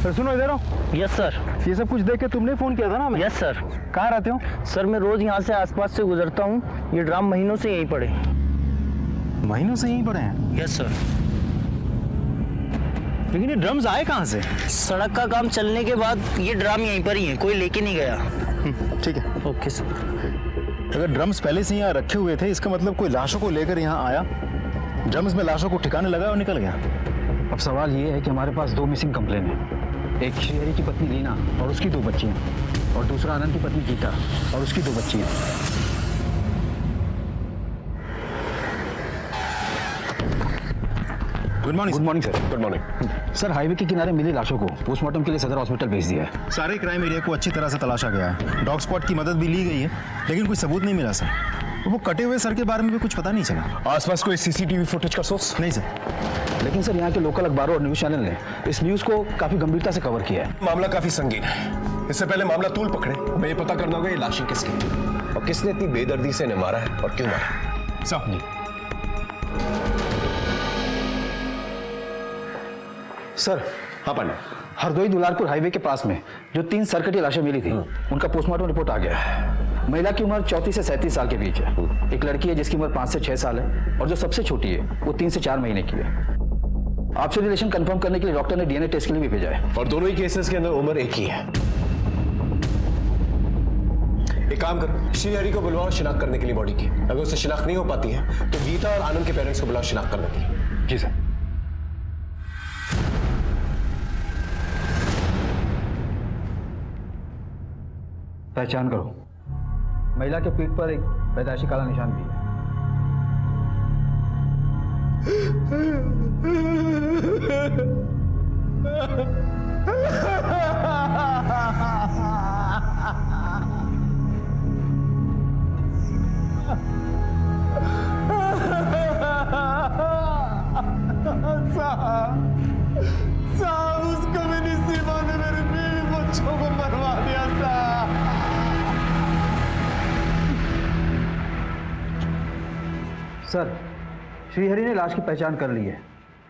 सर सुनो, इधर आओ। Yes sir. ये सब कुछ देख के तुमने फोन किया था ना हमें? Yes sir. कहाँ रहते हो? सर मैं रोज यहाँ से आसपास से गुजरता हूँ। ये ड्राम महीनों से यहीं पड़े। महीनों से यहीं पड़े हैं? Yes sir. लेकिन ये ड्रम्स आए कहाँ से? सड़क का काम चलने के बाद ये ड्राम यहीं पर ही है, कोई लेके नहीं गया। ठीक है। Okay sir. अगर ड्रम्स पहले से यहाँ रखे हुए थे, इसका मतलब कोई लाशों को लेकर यहाँ आया, ड्रम्स में लाशों को ठिकाने लगा और निकल गया। अब सवाल ये है कि हमारे पास 2 मिसिंग कंप्लेन हैं। एक श्रीहरि की पत्नी लीना और उसकी 2 बच्चियाँ, और दूसरा आनंद की पत्नी गीता और उसकी 2 बच्चियाँ। Good morning. Good morning sir. Good morning sir, highway के किनारे मिली लाशों को पोस्टमार्टम के लिए सदर हॉस्पिटल भेज दिया है। सारे क्राइम एरिया को अच्छी तरह से तलाशा गया है। डॉग स्क्वाड की मदद भी ली गई है, लेकिन कोई सबूत नहीं मिला सर। वो कटे हुए सर के बारे में भी कुछ पता नहीं चला। आसपास कोई सीसीटीवी फुटेज का सोर्स? नहीं सर। लेकिन सर यहाँ के लोकल अखबारों और न्यूज चैनल ने इस न्यूज को काफी गंभीरता से कवर किया है। मामला काफी संगीन है। इससे पहले मामला तूल पकड़े, हमें ये पता करना होगा ये लाशें किसकी और किसने इतनी बेदर्दी से इन्हें मारा है और क्यों मारा। साहब जी। सर। हाँ पंडित। हरदोई दुलारपुर हाईवे के पास में जो 3 सरकटी लाशें मिली थी, उनका पोस्टमार्टम रिपोर्ट आ गया है। महिला की उम्र 34 से 37 साल के बीच है। एक लड़की है जिसकी उम्र 5 से 6 साल है, और जो सबसे छोटी है वो 3 से 4 महीने की है। आपसे रिलेशन कंफर्म करने के लिए डॉक्टर ने डीएनए टेस्ट के लिए भी भेजा है। और दोनों ही केसेस के अंदर उम्र एक ही है। एक काम कर, श्रीहरि को बुलवाओ शिनाख्त करने के लिए बॉडी की। अगर उससे शिनाख्त नहीं हो पाती है तो गीता और आनंद के पेरेंट्स को बुलाओ शिनाख्त करने के लिए। जी सर। पहचान करो। महिला के पीठ पर एक पैदाइशी काला निशान भी है। साहब उसको मेरी सीमा ने मेरे बीवी बच्चों को मरवा दिया साहब। सर, श्रीहरि ने लाश की पहचान कर ली है,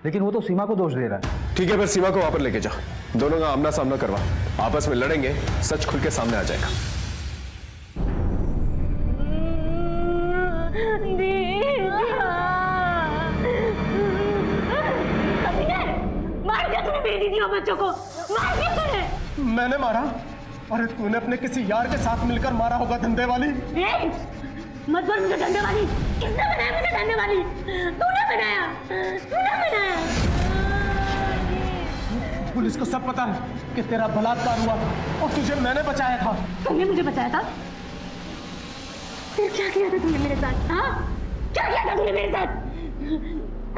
लेकिन वो तो सीमा को दोष दे रहा है। ठीक है, पर सीमा को वहां पर लेके जाओ, दोनों का आमना सामना करवा, आपस में लड़ेंगे, सच खुल के सामने आ जाएगा। मार दिया तूने मेरी दीदी और बच्चों को, मार दिया तूने। मैंने मारा? अरे तूने अपने किसी यार के साथ मिलकर मारा होगा, धंधे वाली। मत बोल मुझे धंधे वाली। किसने बनाया मुझे धंधे वाली? तूने बनाया, तूने बनाया। पुलिस को सब पता है कि तेरा बलात्कार हुआ था और तुझे मैंने बचाया था। तुमने मुझे बचाया था? फिर क्या किया था तूने मेरे साथ? हाँ, क्या किया था तूने मेरे साथ?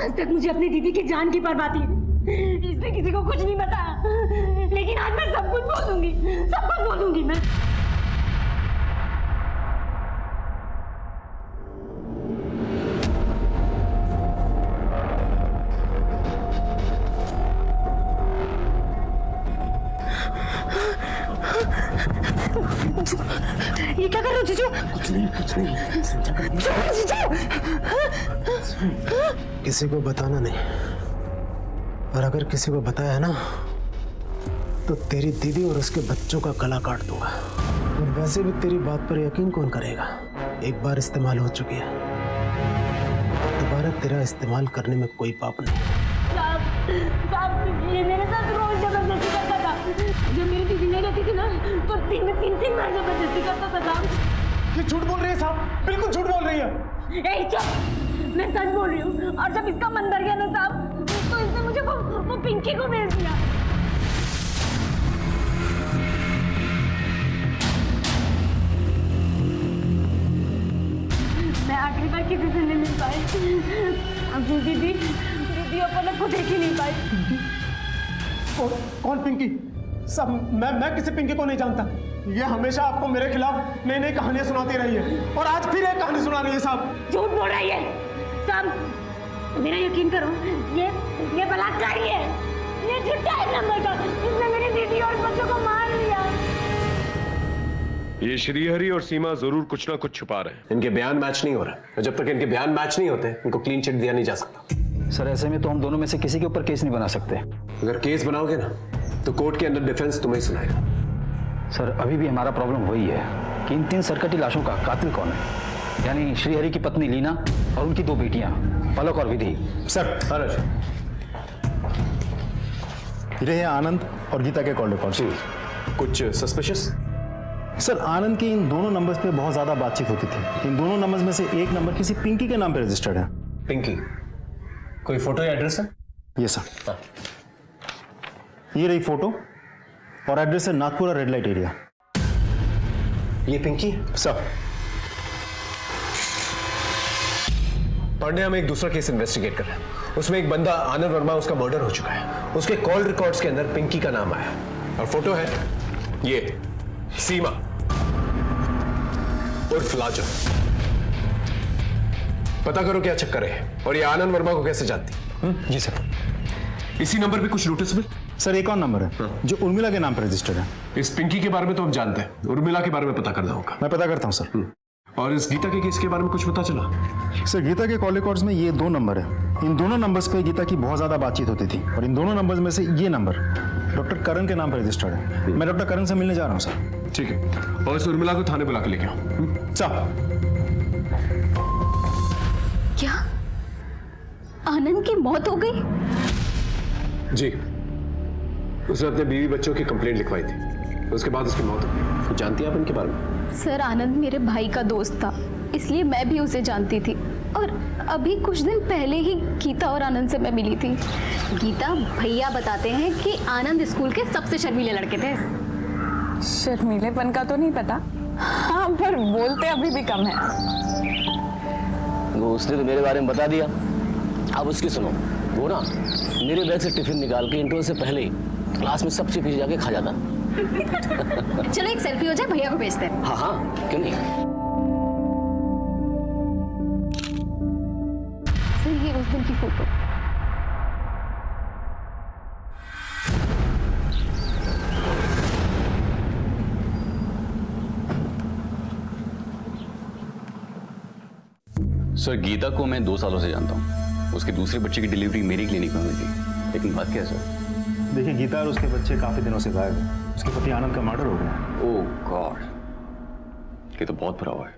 आज तक मुझे अपनी दीदी की जान की परवाह थी, इसलिए किसी को कुछ नहीं बताया, लेकिन आज मैं सब कुछ बोल दूंगी, सब कुछ बोल दूंगी मैं। ये क्या कर रहे हो जीजू? कुछ नहीं समझा कर। किसी को बताना नहीं, और अगर किसी को बताया है ना तो तेरी दीदी और उसके बच्चों का गला काट दूंगा। और वैसे भी तेरी बात पर यकीन कौन करेगा? एक बार इस्तेमाल हो चुकी है, दोबारा तेरा इस्तेमाल करने में कोई पाप नहीं। साहब, ये मेरे साथ रोज जबरदस्ती करता था। जब मेरी दीदी नहीं रहती थी ना तो दिन में 3-3 बार जबरदस्ती करता था साहब। ये झूठ बोल रही है साहब, बिल्कुल झूठ बोल रही है। ए चुप, मैं सच बोल रही हूँ। और जब इसका मन भर गया ना साहब, तो इसने मुझे वो पिंकी को भेज दिया। मैं आखिरी बार किसी से नहीं मिल पाई। अपनी दीदी अपन को देख ही नहीं पाई। कौन पिंकी? सब मैं किसी पिंकी को नहीं जानता। ये हमेशा आपको मेरे खिलाफ नई नई कहानियां सुनाती रही है, और आज फिर एक कहानी सुना रही है साहब। झूठ बोल रही है साहब, मेरा यकीन करो, ये बलात्कारी है, ये झूठा है नंबर का। इसने मेरी दीदी और बच्चों को मार लिया। ये श्रीहरि और सीमा जरूर कुछ ना कुछ छुपा रहे हैं। इनके बयान मैच नहीं हो रहे, जब तक इनके बयान मैच नहीं होते इनको क्लीन चिट दिया नहीं जा सकता। सर ऐसे में तो हम दोनों में से किसी के ऊपर केस नहीं बना सकते। अगर केस बनाओगे ना तो कोर्ट के अंदर डिफेंस तुम्हें सुनाएगा। सर अभी भी हमारा प्रॉब्लम वही है कि इन 3 सरकटी लाशों का कातिल कौन है, यानी श्रीहरि की पत्नी लीना और उनकी 2 बेटियां पलक और विधि। सर ये है आनंद और गीता के कॉल रिकॉर्ड। कुछ सस्पिशियस? सर आनंद की इन दोनों नंबर्स पे बहुत ज्यादा बातचीत होती थी। इन दोनों नंबर्स में से एक नंबर किसी पिंकी के नाम पे रजिस्टर्ड है। पिंकी? कोई फोटो या एड्रेस है? ये सर, ये रही फोटो और एड्रेस है नागपुरा रेड लाइट एरिया। ये पिंकी? सर पांडे, हम एक दूसरा केस इन्वेस्टिगेट कर रहे हैं। उसमें एक बंदा आनंद वर्मा, उसका मर्डर हो चुका है। उसके कॉल रिकॉर्ड्स के अंदर पिंकी का नाम आया और फोटो है ये सीमा उर्फ लाजो। पता करो क्या चक्कर है और ये आनंद वर्मा को कैसे जानती? जी सर। इसी नंबर पे कुछ नोटिसेबल? सर एक और नंबर है जो उर्मिला के नाम पर रजिस्टर्ड है। इस पिंकी के बारे में तो हम जानते हैं, उर्मिला के बारे में पता करना होगा। मैं पता करता हूँ सर। और इस गीता के केस के बारे में कुछ पता चला? सर गीता के कॉल रिकॉर्ड्स में ये 2 नंबर है। इन दोनों नंबर्स पे गीता की बहुत ज्यादा बातचीत होती थी और इन दोनों नंबर्स में से ये नंबर डॉक्टर करण के नाम पर रजिस्टर्ड है। मैं डॉक्टर करण से मिलने जा रहा हूँ सर। ठीक है, और इस उर्मिला को थाने बुला के लेके आओ। सर। क्या आनंद की मौत हो गई? जी, उसने अपने बीवी बच्चों की कंप्लेंट लिखवाई थी, उसके बाद उसकी मौत हो गई। जानती हैं आप इनके बारे में? सर आनंद मेरे भाई का दोस्त था, इसलिए मैं भी उसे जानती थी। और अभी कुछ दिन पहले ही गीता और आनंद से मैं मिली थी। गीता भैया बताते हैं कि आनंद स्कूल के सबसे शर्मीले लड़के थे। शर्मीलेपन का तो नहीं पता, हाँ पर बोलते अभी भी कम है। वो उसने तो मेरे बारे में बता दिया, अब उसकी सुनो। वो ना मेरे बैग से टिफिन निकाल के इंटरवल से पहले ही क्लास में सबसे पीछे जाके खा जाता। चलो एक सेल्फी हो जाए, भैया को भेजते हैं। हाँ हाँ क्यों नहीं। सर ये उस दिन की फोटो। सर गीता को मैं 2 सालों से जानता हूँ। उसके दूसरे बच्चे की डिलीवरी मेरी क्लिनिक में हुई थी, लेकिन बात क्या है सर, देखिए, गीता और उसके बच्चे काफी दिनों से गायब हैं। उसके पति आनंद का मर्डर हो गया। ओह गॉड, ये तो बहुत बुरा हुआ है।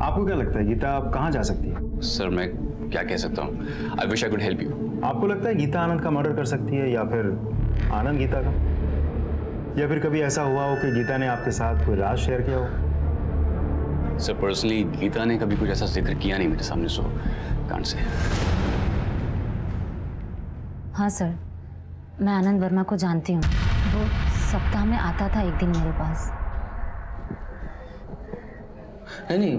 आपको क्या लगता है गीता अब कहाँ जा सकती है? सर मैं क्या कह सकता हूँ, I wish I could help you. आपको लगता है गीता आनंद का मर्डर कर सकती है या फिर आनंद गीता का? या फिर कभी ऐसा हुआ हो कि गीता ने आपके साथ कोई राज शेयर किया हो? सर पर्सनली गीता ने कभी कुछ ऐसा जिक्र किया नहीं मेरे सामने, सो कांट से। हाँ सर, मैं आनंद वर्मा को जानती हूँ। वो सप्ताह में आता था एक दिन मेरे पास। नहीं,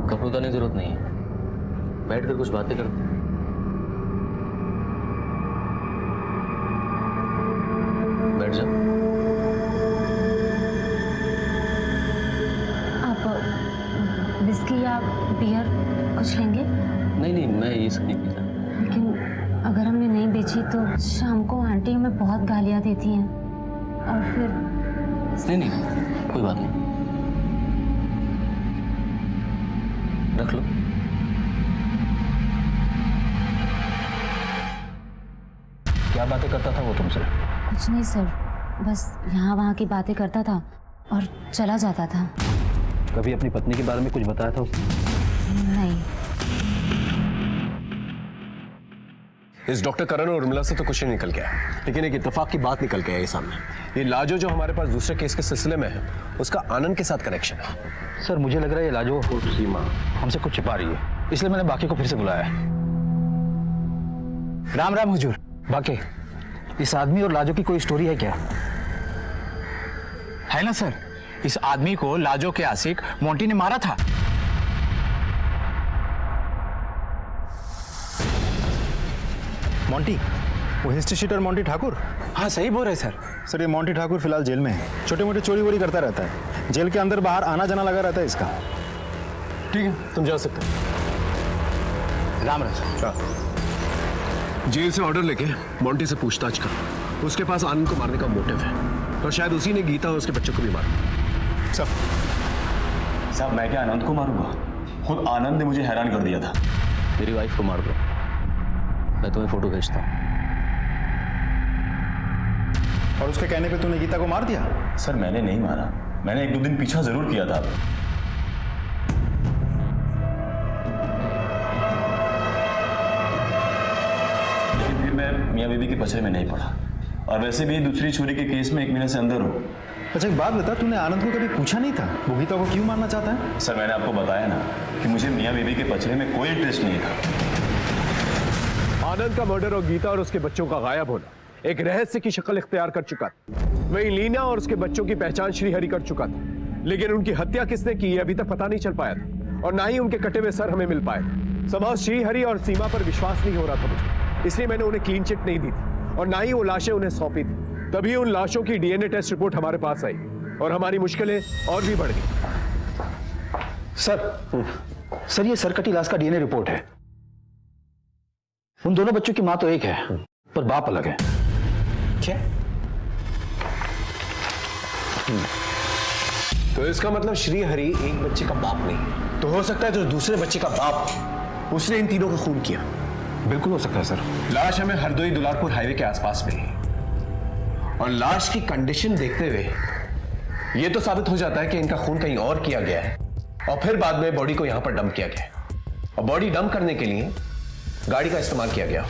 कपड़े उतारने की जरूरत नहीं है, बैठकर कुछ बातें करते हैं। बैठ जाओ। आप विस्की या बियर कुछ लेंगे? नहीं, मैं ये सब नहीं पीता। लेकिन अगर हमने नहीं बेची तो शाम को आंटी हमें बहुत गालियाँ देती हैं और फिर। नहीं, कोई बात नहीं, रख लो। क्या बातें करता था वो तुमसे? कुछ नहीं सर, बस यहाँ वहाँ की बातें करता था और चला जाता था। कभी अपनी पत्नी के बारे में कुछ बताया था उसने? नहीं। इस डॉक्टर करण और उर्मिला से तो कुछ नहीं निकल गया, लेकिन एक इत्तेफाक की बात निकल के आई सामने। ये लाजो जो हमारे पास दूसरे केस के सिलसिले में है, उसका आनंद के साथ कनेक्शन है। सर मुझे लग रहा है ये लाजो सीमा हमसे कुछ छिपा रही है, इसलिए मैंने बाकी को फिर से बुलाया है। राम राम हुजूर। बाकी इस आदमी और लाजो की कोई स्टोरी है क्या? है ना सर, इस आदमी को लाजो के आशिक मोंटी ने मारा था। मोंटी, वो हिस्ट्री शीटर मोंटी ठाकुर? हाँ सही बोल रहे सर। सर ये मोंटी ठाकुर फिलहाल जेल में है। छोटे मोटे चोरी वोरी करता रहता है, जेल के अंदर बाहर आना जाना लगा रहता है इसका। ठीक है, तुम जा सकते हो। राम राम। जेल से ऑर्डर लेके मोंटी से पूछताछ करो। उसके पास आनंद को मारने का मोटिव है और शायद उसी ने गीता और उसके बच्चों को भी मारा। साहब मैं क्या आनंद को मारूंगा? खुद आनंद ने मुझे हैरान कर दिया था। मेरी वाइफ को मार दो, मैं तुम्हें फोटो भेजता हूँ। और उसके कहने पे तूने गीता को मार दिया? सर मैंने नहीं मारा, मैंने एक दो दिन पीछा जरूर किया था। लेकिन फिर मैं मियां बीबी के पचड़े में नहीं पड़ा, और वैसे भी दूसरी चोरी के केस में 1 महीने से अंदर हूँ। अच्छा एक बात बता, तूने आनंद को कभी पूछा नहीं था वो गीता को क्यों मारना चाहता है? सर मैंने आपको बताया ना कि मुझे मियां बीबी के पचड़े में कोई इंटरेस्ट नहीं था। आनंद का मर्डर और गीता और उसके बच्चों का गायब होना एक रहस्य की शक्ल इख्तियार कर चुका था। वहीं लीना और उसके बच्चों की पहचान श्रीहरि कर चुका था, लेकिन उनकी हत्या किसने की ये अभी तक पता नहीं चल पाया था, और ना ही उनके कटे हुए सर हमें मिल पाए थे। समाज श्रीहरि और सीमा पर विश्वास नहीं हो रहा था मुझे, इसलिए मैंने उन्हें क्लीन चिट नहीं दी थी और ना ही वो लाशें उन्हें सौंपी थी। तभी उन लाशों की डीएनए टेस्ट रिपोर्ट हमारे पास आई और हमारी मुश्किलें और भी बढ़ गई। सर ये सरकटी लाश का डीएनए रिपोर्ट है। उन दोनों बच्चों की मां तो एक है पर बाप अलग है। क्या? तो इसका मतलब श्रीहरि एक बच्चे का बाप नहीं, तो हो सकता है जो दूसरे बच्चे का बाप उसने इन तीनों का खून किया। बिल्कुल हो सकता है सर। लाश हमें हरदोई दुलारपुर हाईवे के आसपास मिली और लाश की कंडीशन देखते हुए यह तो साबित हो जाता है कि इनका खून कहीं और किया गया है और फिर बाद में बॉडी को यहां पर डंप किया गया है, और बॉडी डंप करने के लिए गाड़ी का इस्तेमाल किया गया।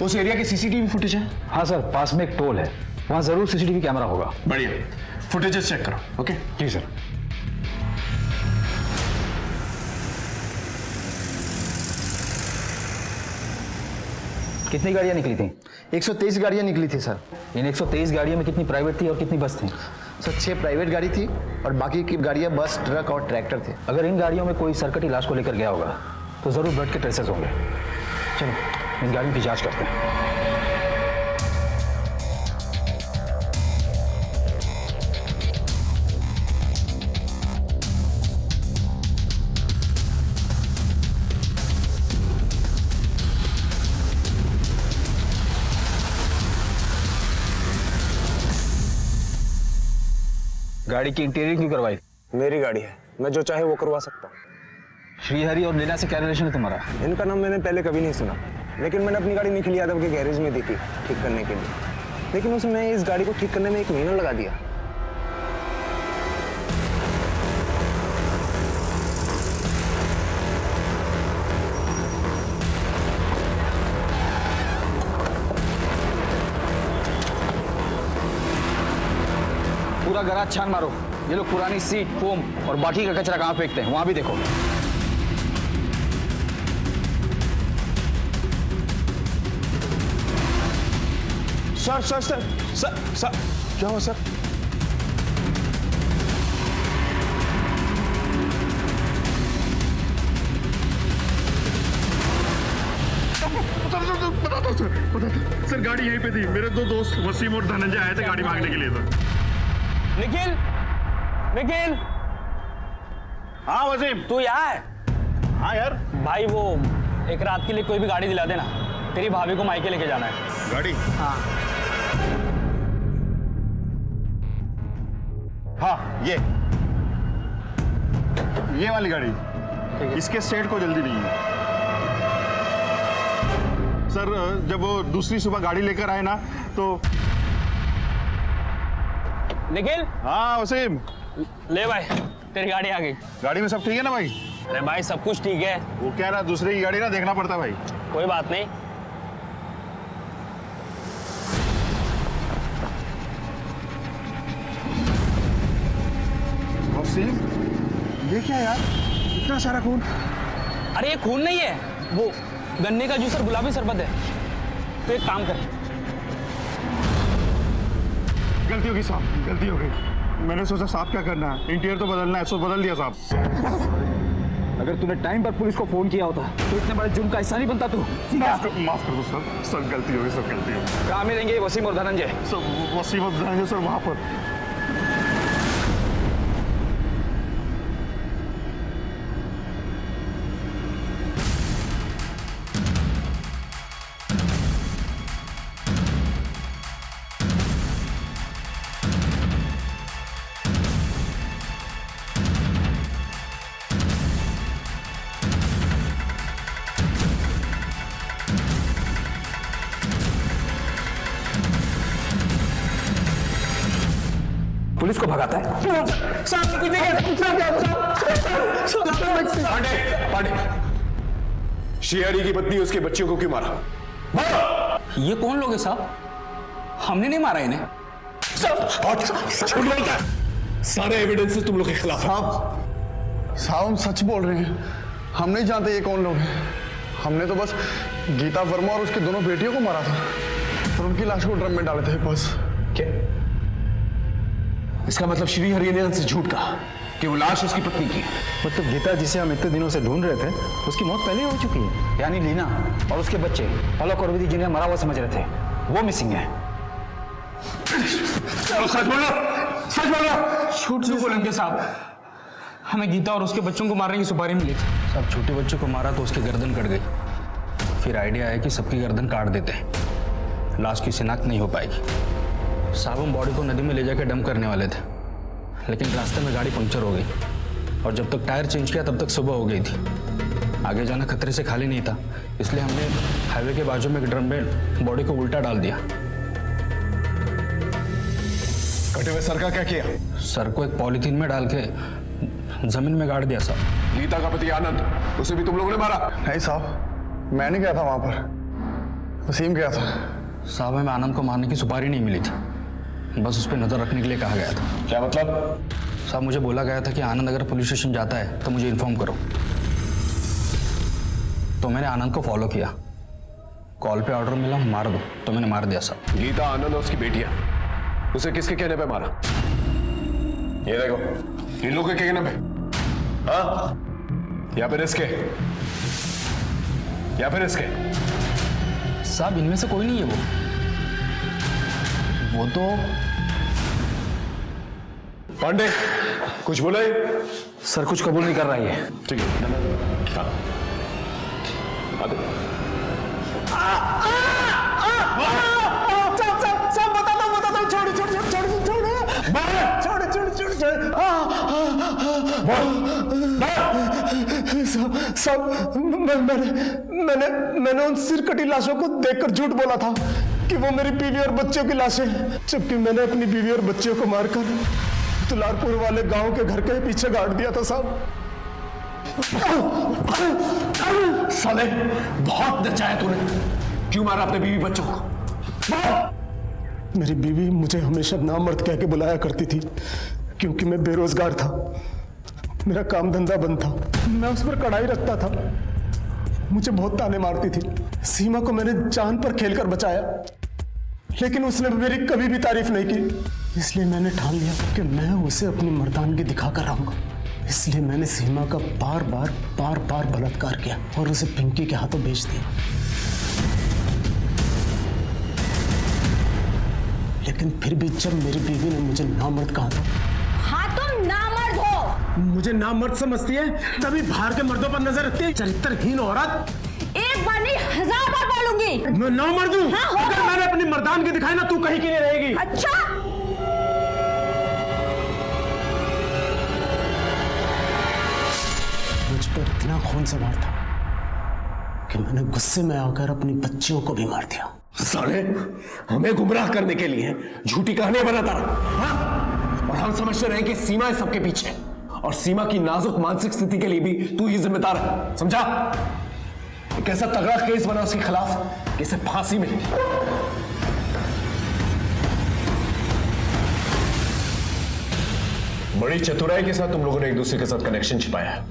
उस एरिया की सीसीटीवी फुटेज है? हाँ सर, पास में एक टोल है, वहां जरूर सीसीटीवी कैमरा होगा। बढ़िया, फुटेजेस चेक करो। ओके जी सर। कितनी गाड़ियां निकली थी? 123 गाड़ियां निकली थी सर। इन 123 गाड़ियों में कितनी प्राइवेट थी और कितनी बस थी? सर 6 प्राइवेट गाड़ी थी और बाकी की गाड़ियां बस, ट्रक और ट्रैक्टर थे। अगर इन गाड़ियों में कोई सरकटी लाश को लेकर गया होगा तो जरूर ब्लड के ट्रेसेस होंगे। चलो इन गाड़ियों की जांच करते हैं। गाड़ी की इंटीरियर क्यों करवाई? मेरी गाड़ी है, मैं जो चाहे वो करवा सकता हूँ। श्रीहरि और लीना से क्या रिलेशन है तुम्हारा? इनका नाम मैंने पहले कभी नहीं सुना, लेकिन मैंने अपनी गाड़ी निखिल यादव के गैरेज में देखी ठीक करने के लिए। लेकिन उसने इस गाड़ी को ठीक करने में 1 महीना लगा दिया। पूरा गराज छान मारो। ये लोग पुरानी सीट, फोम और बाकी का कचरा कहाँ फेंकते हैं, वहां भी देखो। Sir sir sir sir sir क्या हुआ सर? बताता हूँ सर, गाड़ी यहीं पे थी। मेरे 2 दोस्त वसीम और धनंजय आए थे गाड़ी भागने के लिए सर। निखिल, निखिल। हाँ वसीम, तू यहाँ है? हाँ यार। भाई वो एक रात के लिए कोई भी गाड़ी दिला देना, तेरी भाभी को मायके लेके जाना है। गाड़ी? हाँ हाँ, ये वाली गाड़ी। इसके सेट को जल्दी नहीं है सर। जब वो दूसरी सुबह गाड़ी लेकर आए ना तो। निखिल। हाँ वसीम। ले भाई, तेरी गाड़ी आ गई। गाड़ी में सब ठीक है ना भाई? अरे भाई सब कुछ ठीक है। वो क्या ना, दूसरे की गाड़ी ना देखना पड़ता भाई। कोई बात नहीं। वसीम, ये क्या यार, इतना सारा खून? अरे ये खून नहीं है, वो गन्ने का जूस और गुलाबी शरबत है। तो एक काम कर। गलती होगी साहब, गलती हो गई। मैंने सोचा साहब क्या करना है, इंटीरियर तो बदलना है, सो बदल दिया साहब। अगर तूने टाइम पर पुलिस को फोन किया होता तो इतने बड़े जुर्म का हिस्सा नहीं बनता तू। माफ कर दो सर, सब गलती होगी, सब गलती होगी। कहाँ मिलेंगे वसीम और धनंजय? सर वसीम और धनंजय सर वहां पर। पुलिस को भगाता है। पांडे, श्रीहरि की पत्नी उसके बच्चियों को क्यों मारा? ये कौन लोग हैं साहब? हमने नहीं मारा इन्हें। सारे एविडेंसेस तुम लोग के खिलाफ है। साहब हम सच बोल रहे हैं, हम नहीं जानते ये कौन लोग हैं। हमने तो बस गीता वर्मा और उसकी दोनों बेटियों को मारा था और उनकी लाश को ड्रम में डाले थे बस। क्या? इसका मतलब श्रीहरि ने हमसे झूठ कहा कि वो लाश उसकी पत्नी की। मतलब गीता जिसे हम इतने दिनों से ढूंढ रहे थे, उसकी मौत पहले हो चुकी है। यानी लीना और उसके बच्चे पलक और विधि जिन्हें मरा हुआ समझ रहे थे, वो मिसिंग है। सच बोलो, सच बोलो। झूठ क्यों बोलेंगे साहब? हमें गीता और उसके बच्चों को मारने की सुपारी मिली थी। सब छोटे बच्चों को मारा तो उसकी गर्दन कट गई। फिर आइडिया आया कि सबकी गर्दन काट देते हैं, लाश की शिनाख्त नहीं हो पाएगी। साहब हम बॉडी को नदी में ले जाकर डंप करने वाले थे, लेकिन रास्ते में गाड़ी पंक्चर हो गई और जब तक टायर चेंज किया तब तक सुबह हो गई थी। आगे जाना खतरे से खाली नहीं था, इसलिए हमने हाईवे के बाजू में एक ड्रम में बॉडी को उल्टा डाल दिया। कटे हुए सर का क्या किया? सर को एक पॉलीथीन में डाल के जमीन में गाड़ दिया साहब। गीता का पति आनंद, उसे भी तुम लोगों ने मारा? नहीं साहब, मैं नहीं गया था वहां पर, वसीम गया था। साहब हमें आनंद को मारने की सुपारी नहीं मिली थी, बस उस पर नजर रखने के लिए कहा गया था। क्या मतलब? साहब मुझे बोला गया था कि आनंद अगर पुलिस स्टेशन जाता है तो मुझे इन्फॉर्म करो। तो मैंने आनंद को फॉलो किया, कॉल पे ऑर्डर मिला मार दो, तो मैंने मार दिया साहब। गीता, आनंद और उसकी बेटियां, उसे किसके कहने पे मारा? ये देखो, इन लोगों के कहने पे। हाँ, या फिर इसके, या फिर इसके? साहब इनमें से कोई नहीं है। वो तो पांडे कुछ बोला है? सर कुछ कबूल नहीं कर रहा है। ठीक है, हाँ। सब मैंने उन सिरकटी लाशों को देखकर झूठ बोला था। कि वो मेरी बीवी और बच्चों की लाशें हैं, जबकि मैंने अपनी बीवी और बच्चों को मारकर दुलारपुर वाले गांव के घर के पीछे गाड़ दिया था साहब। साले बहुत नचाया तूने। क्यों मारा अपने बीवी बच्चों को? मेरी बीवी मुझे हमेशा नामर्द कह के बुलाया करती थी, क्योंकि मैं बेरोजगार था, मेरा काम धंधा बंद था, मैं उस पर कड़ाई रखता था, मुझे बहुत ताने मारती थी। सीमा को मैंने जान पर खेलकर बचाया, लेकिन उसने मेरी कभी भी तारीफ नहीं की। इसलिए मैंने ठान लिया कि मैं उसे अपनी मर्दानगी दिखाकर रहूंगा। इसलिए मैंने सीमा का बार बार बलात्कार किया और उसे पिंकी के हाथों बेच दिया। लेकिन फिर भी जब मेरी बीवी ने मुझे नामर्द कहा था। हाँ तुम नामर्द हो। मुझे नामर्द समझती है, तभी बाहर के मर्दों पर नजर रखती है, चरित्रहीन औरत। एक बार नहीं 1000 बार बोलूंगी। मैं नामर्द हूँ। हाँ, अगर मैंने अपनी मर्दानगी दिखाई ना, तू कहीं की नहीं रहेगी। अच्छा मुझ पर इतना खून सवार था कि मैंने गुस्से में आकर अपनी बच्चियों को भी मार दिया। साले हमें गुमराह करने के लिए झूठी कहानियां बनाता रहा। हाँ? और हम समझते रहे कि सीमा है सबके पीछे, और सीमा की नाजुक मानसिक स्थिति के लिए भी तू ही जिम्मेदार है, समझा? एक ऐसा तगड़ा केस बना उसके खिलाफ कि इसे फांसी मिली। बड़ी चतुराई के साथ तुम लोगों ने एक दूसरे के साथ कनेक्शन छिपाया है।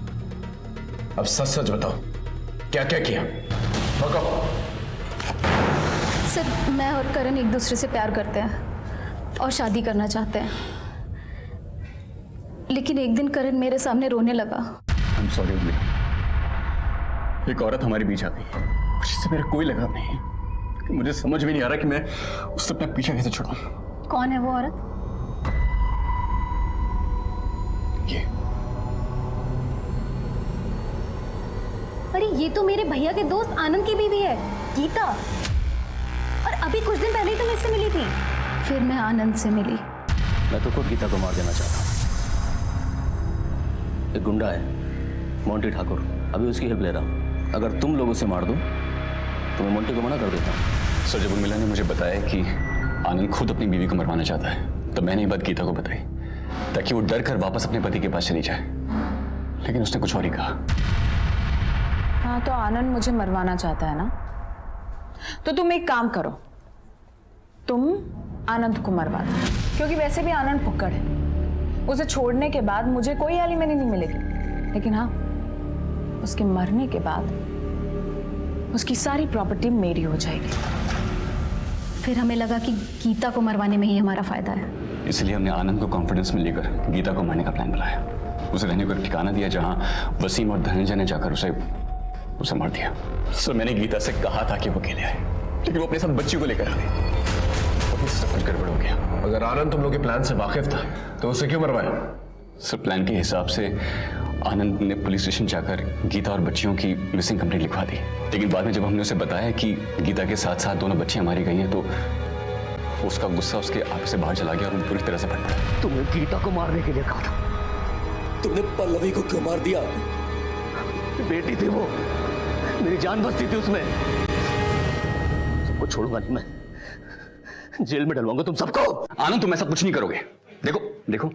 अब सच सच बताओ, क्या क्या किया? बताओ। सर, मैं और करण एक दूसरे से प्यार करते हैं और शादी करना चाहते हैं, लेकिन एक दिन करण मेरे सामने रोने लगा। I'm sorry, एक औरत हमारे बीच आ गई, जिससे मेरा कोई लगाव नहीं। मुझे समझ भी नहीं आ रहा कि मैं उससे अपना पीछा कैसे छुड़ाऊं। कौन है वो औरत? ये अरे ये तो मेरे भैया के दोस्त आनंद की बीवी है, गीता। और अभी कुछ दिन पहले ही तो मुझसे मिली थी। फिर मैं आनंद से मिली। मैं तो खुद गीता को मार देना चाहता हूँ। एक गुंडा है मोंटी ठाकुर, अभी उसकी हेल्प ले रहा हूँ। अगर तुम लोग उसे मार दो तो मैं मोंटी को मना कर देता हूँ। सर, जब उर्मिला ने मुझे बताया कि आनंद खुद अपनी बीवी को मरवाना चाहता है, तो मैंने ये बात गीता को बताई, ताकि वो डर कर वापस अपने पति के पास चली जाए। लेकिन उसने कुछ और ही कहा। हाँ, तो आनंद मुझे मरवाना चाहता है ना, तो तुम एक काम करो, तुम आनंद को मरवा दो, क्योंकि वैसे भी आनंद फुक्कड़ है। उसे छोड़ने के बाद मुझे कोई एलिमनी नहीं मिलेगी, लेकिन हाँ, उसके मरने के बाद उसकी सारी प्रॉपर्टी मेरी हो जाएगी। फिर हमें लगा कि गीता को मरवाने में ही हमारा फायदा है, इसलिए हमने आनंद को कॉन्फिडेंस में लेकर गीता को मारने का प्लान बनाया। उसे रहने को एक ठिकाना दिया जहां वसीम और धनंजय ने जाकर उसे मार दिया। सर, मैंने गीता से कहा था कि वो अकेले आए, लेकिन वो अपने साथ बच्ची को लेकर आ गई। सब कुछ गड़बड़ हो गया। अगर आनंद तुम लोग के प्लान से वाकिफ था तो उसे क्यों मरवाया? सर, प्लान के हिसाब से आनंद ने पुलिस स्टेशन जाकर गीता और बच्चियों की मिसिंग कंप्लेंट लिखवा दी, लेकिन बाद में जब हमने उसे बताया कि गीता के साथ साथ दोनों बच्चियां मारी गई हैं, तो उसका गुस्सा उसके आप से बाहर चला गया और वो पूरी तरह से फट गया। तुमने गीता को मारने के लिए कहा था, तुमने पल्लवी को क्यों मार दिया? बेटी थी वो, मेरी जान बचती थी उसमें। सबको छोड़ूंगा नहीं मैं, जेल में डलवाऊंगा तुम सबको। आनंद, तुम ऐसा कुछ नहीं करोगे। देखो,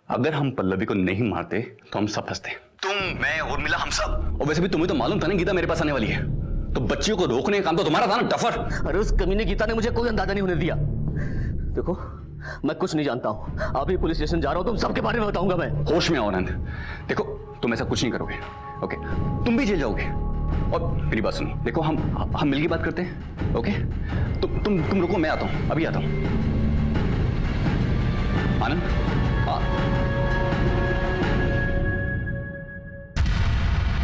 अगर हम पल्लवी को नहीं मारते तो हम सब फंसते, तुम, मैं, उर्मिला, हम सब। और वैसे भी तुम्हें तो मालूम था ना गीता मेरे पास आने वाली है, तो बच्चियों को रोकने का काम तो तुम्हारा था ना, टफर। अरे उस कमीने गीता ने मुझे कोई अंदाजा नहीं होने दिया। देखो, मैं कुछ नहीं जानता हूँ, अभी पुलिस स्टेशन जा रहा हूँ, तुम सबके बारे में बताऊंगा मैं। होश में आओ आनंद। देखो, तुम ऐसा कुछ नहीं करोगे, ओके? तुम भी जेल जाओगे। और मेरी बात सुनो, देखो, हम मिलके बात करते हैं, ओके? तुम रुको, मैं आता हूँ, अभी आता हूँ। आनंद,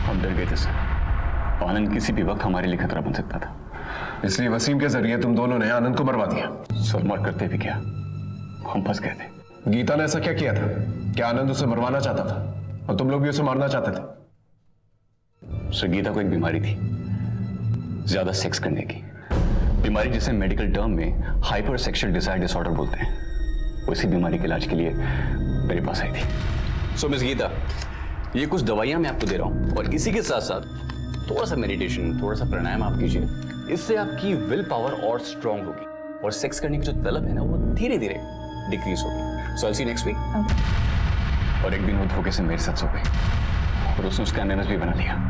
हम डर गए थे सर। आनंद किसी भी वक्त हमारे लिए खतरा बन सकता था, इसलिए वसीम के जरिए तुम दोनों ने आनंद को मरवा दिया। सर, मार करते भी क्या, हम फंस गए थे। गीता ने ऐसा क्या किया था कि आनंद उसे मरवाना चाहता था और तुम लोग भी उसे मारना चाहते थे? सर, गीता को एक बीमारी थी, ज्यादा सेक्स करने की बीमारी, जिसे मेडिकल टर्म में हाइपर सेक्सुअल डिजायर डिसऑर्डर बोलते हैं। उसी बीमारी के इलाज के लिए मेरे पास आई थी। सो मिस गीता, ये कुछ दवाइयां मैं आपको दे रहा हूं, और इसी के साथ साथ थोड़ा सा मेडिटेशन, थोड़ा सा प्राणायाम आप कीजिए, इससे आपकी विल पावर और स्ट्रांग होगी और सेक्स करने की जो तलब है ना वो धीरे धीरे डिक्रीज होगी। सो आई सी नेक्स्ट वीक। और एक दिन वो धोखे से मेरे साथ सो गई और उसने उसका एमएमएस भी बना लिया।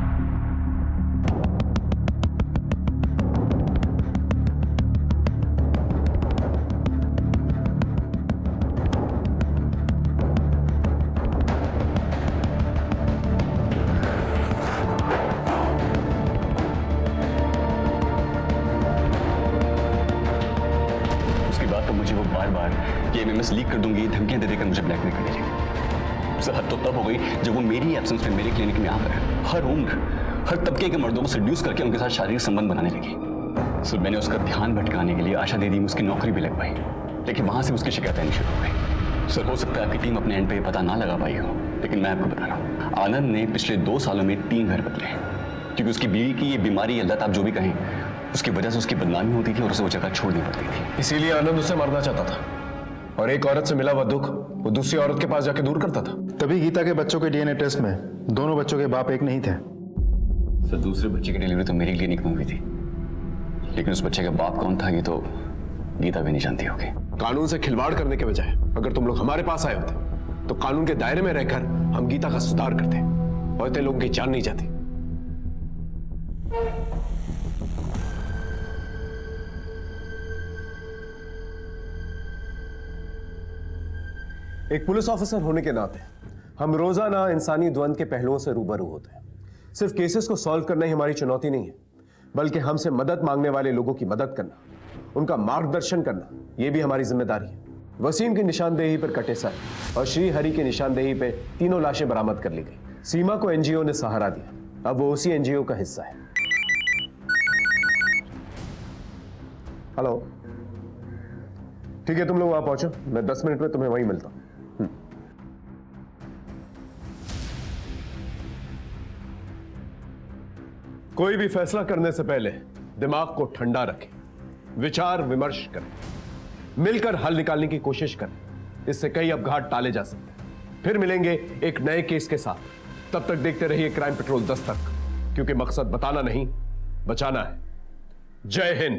तो मुझे वो बार बार ये एमएमएस लीक कर दूंगी, धमकियां दे देकर मुझे ब्लैकमेल करने लगी। सर हद तो तब हो गई जब वो मेरी एब्सेंस में मेरे क्लिनिक में आकर हर उम्र हर तबके के मर्दों को सेड्यूस करके उनके साथ शारीरिक संबंध बनाने लगी। सर मैंने उसका ध्यान भटकाने के लिए आशा दीदी में उसकी नौकरी भी लगवाई, लेकिन वहां से उसकी शिकायतें आनी शुरू हो गई। सर हो सकता है आपकी टीम अपने एंड पे पता ना लगा पाई हो, लेकिन मैं आपको बता रहा हूँ आनंद ने पिछले 2 सालों में 3 घर बदले, क्योंकि उसकी बीवी की ये बीमारी या लत आप जो भी कहें उसकी वजह से उसकी बदनामी होती थी और उसे वो जगह छोड़नी पड़ती थी। इसीलिए आनंद उसे मारना चाहता था और एक औरत से मिला हुआ दुख वो दूसरी औरत के पास जाके दूर करता था। तभी गीता के बच्चों के डीएनए टेस्ट में दोनों बच्चों के बाप एक नहीं थे। सर दूसरे बच्चे की डिलीवरी तो मेरी क्लिनिक में हुई थी, लेकिन उस बच्चे का बाप कौन था ये तो गीता भी नहीं जानती होगी। कानून से खिलवाड़ करने के बजाय अगर तुम लोग हमारे पास आए होते तो कानून के दायरे में रहकर हम गीता का सुधार करते और इतने लोगों की जान नहीं जाती। एक पुलिस ऑफिसर होने के नाते हम रोजाना इंसानी द्वंद के पहलुओं से रूबरू होते हैं। सिर्फ केसेस को सॉल्व करना ही हमारी चुनौती नहीं है, बल्कि हमसे मदद मांगने वाले लोगों की मदद करना, उनका मार्गदर्शन करना, यह भी हमारी जिम्मेदारी है। वसीम की निशानदेही पर कटे सर और श्री हरि की निशानदेही पे तीनों लाशें बरामद कर ली गई। सीमा को एनजीओ ने सहारा दिया, अब वो उसी एनजीओ का हिस्सा है। हेलो, ठीक है तुम लोग वहां पहुंचो, मैं 10 मिनट में तुम्हें वहीं मिलता हूं। कोई भी फैसला करने से पहले दिमाग को ठंडा रखें, विचार विमर्श करें, मिलकर हल निकालने की कोशिश करें। इससे कई अपघात टाले जा सकते हैं। फिर मिलेंगे एक नए केस के साथ। तब तक देखते रहिए क्राइम पेट्रोल 10 तक, क्योंकि मकसद बताना नहीं बचाना है। जय हिंद।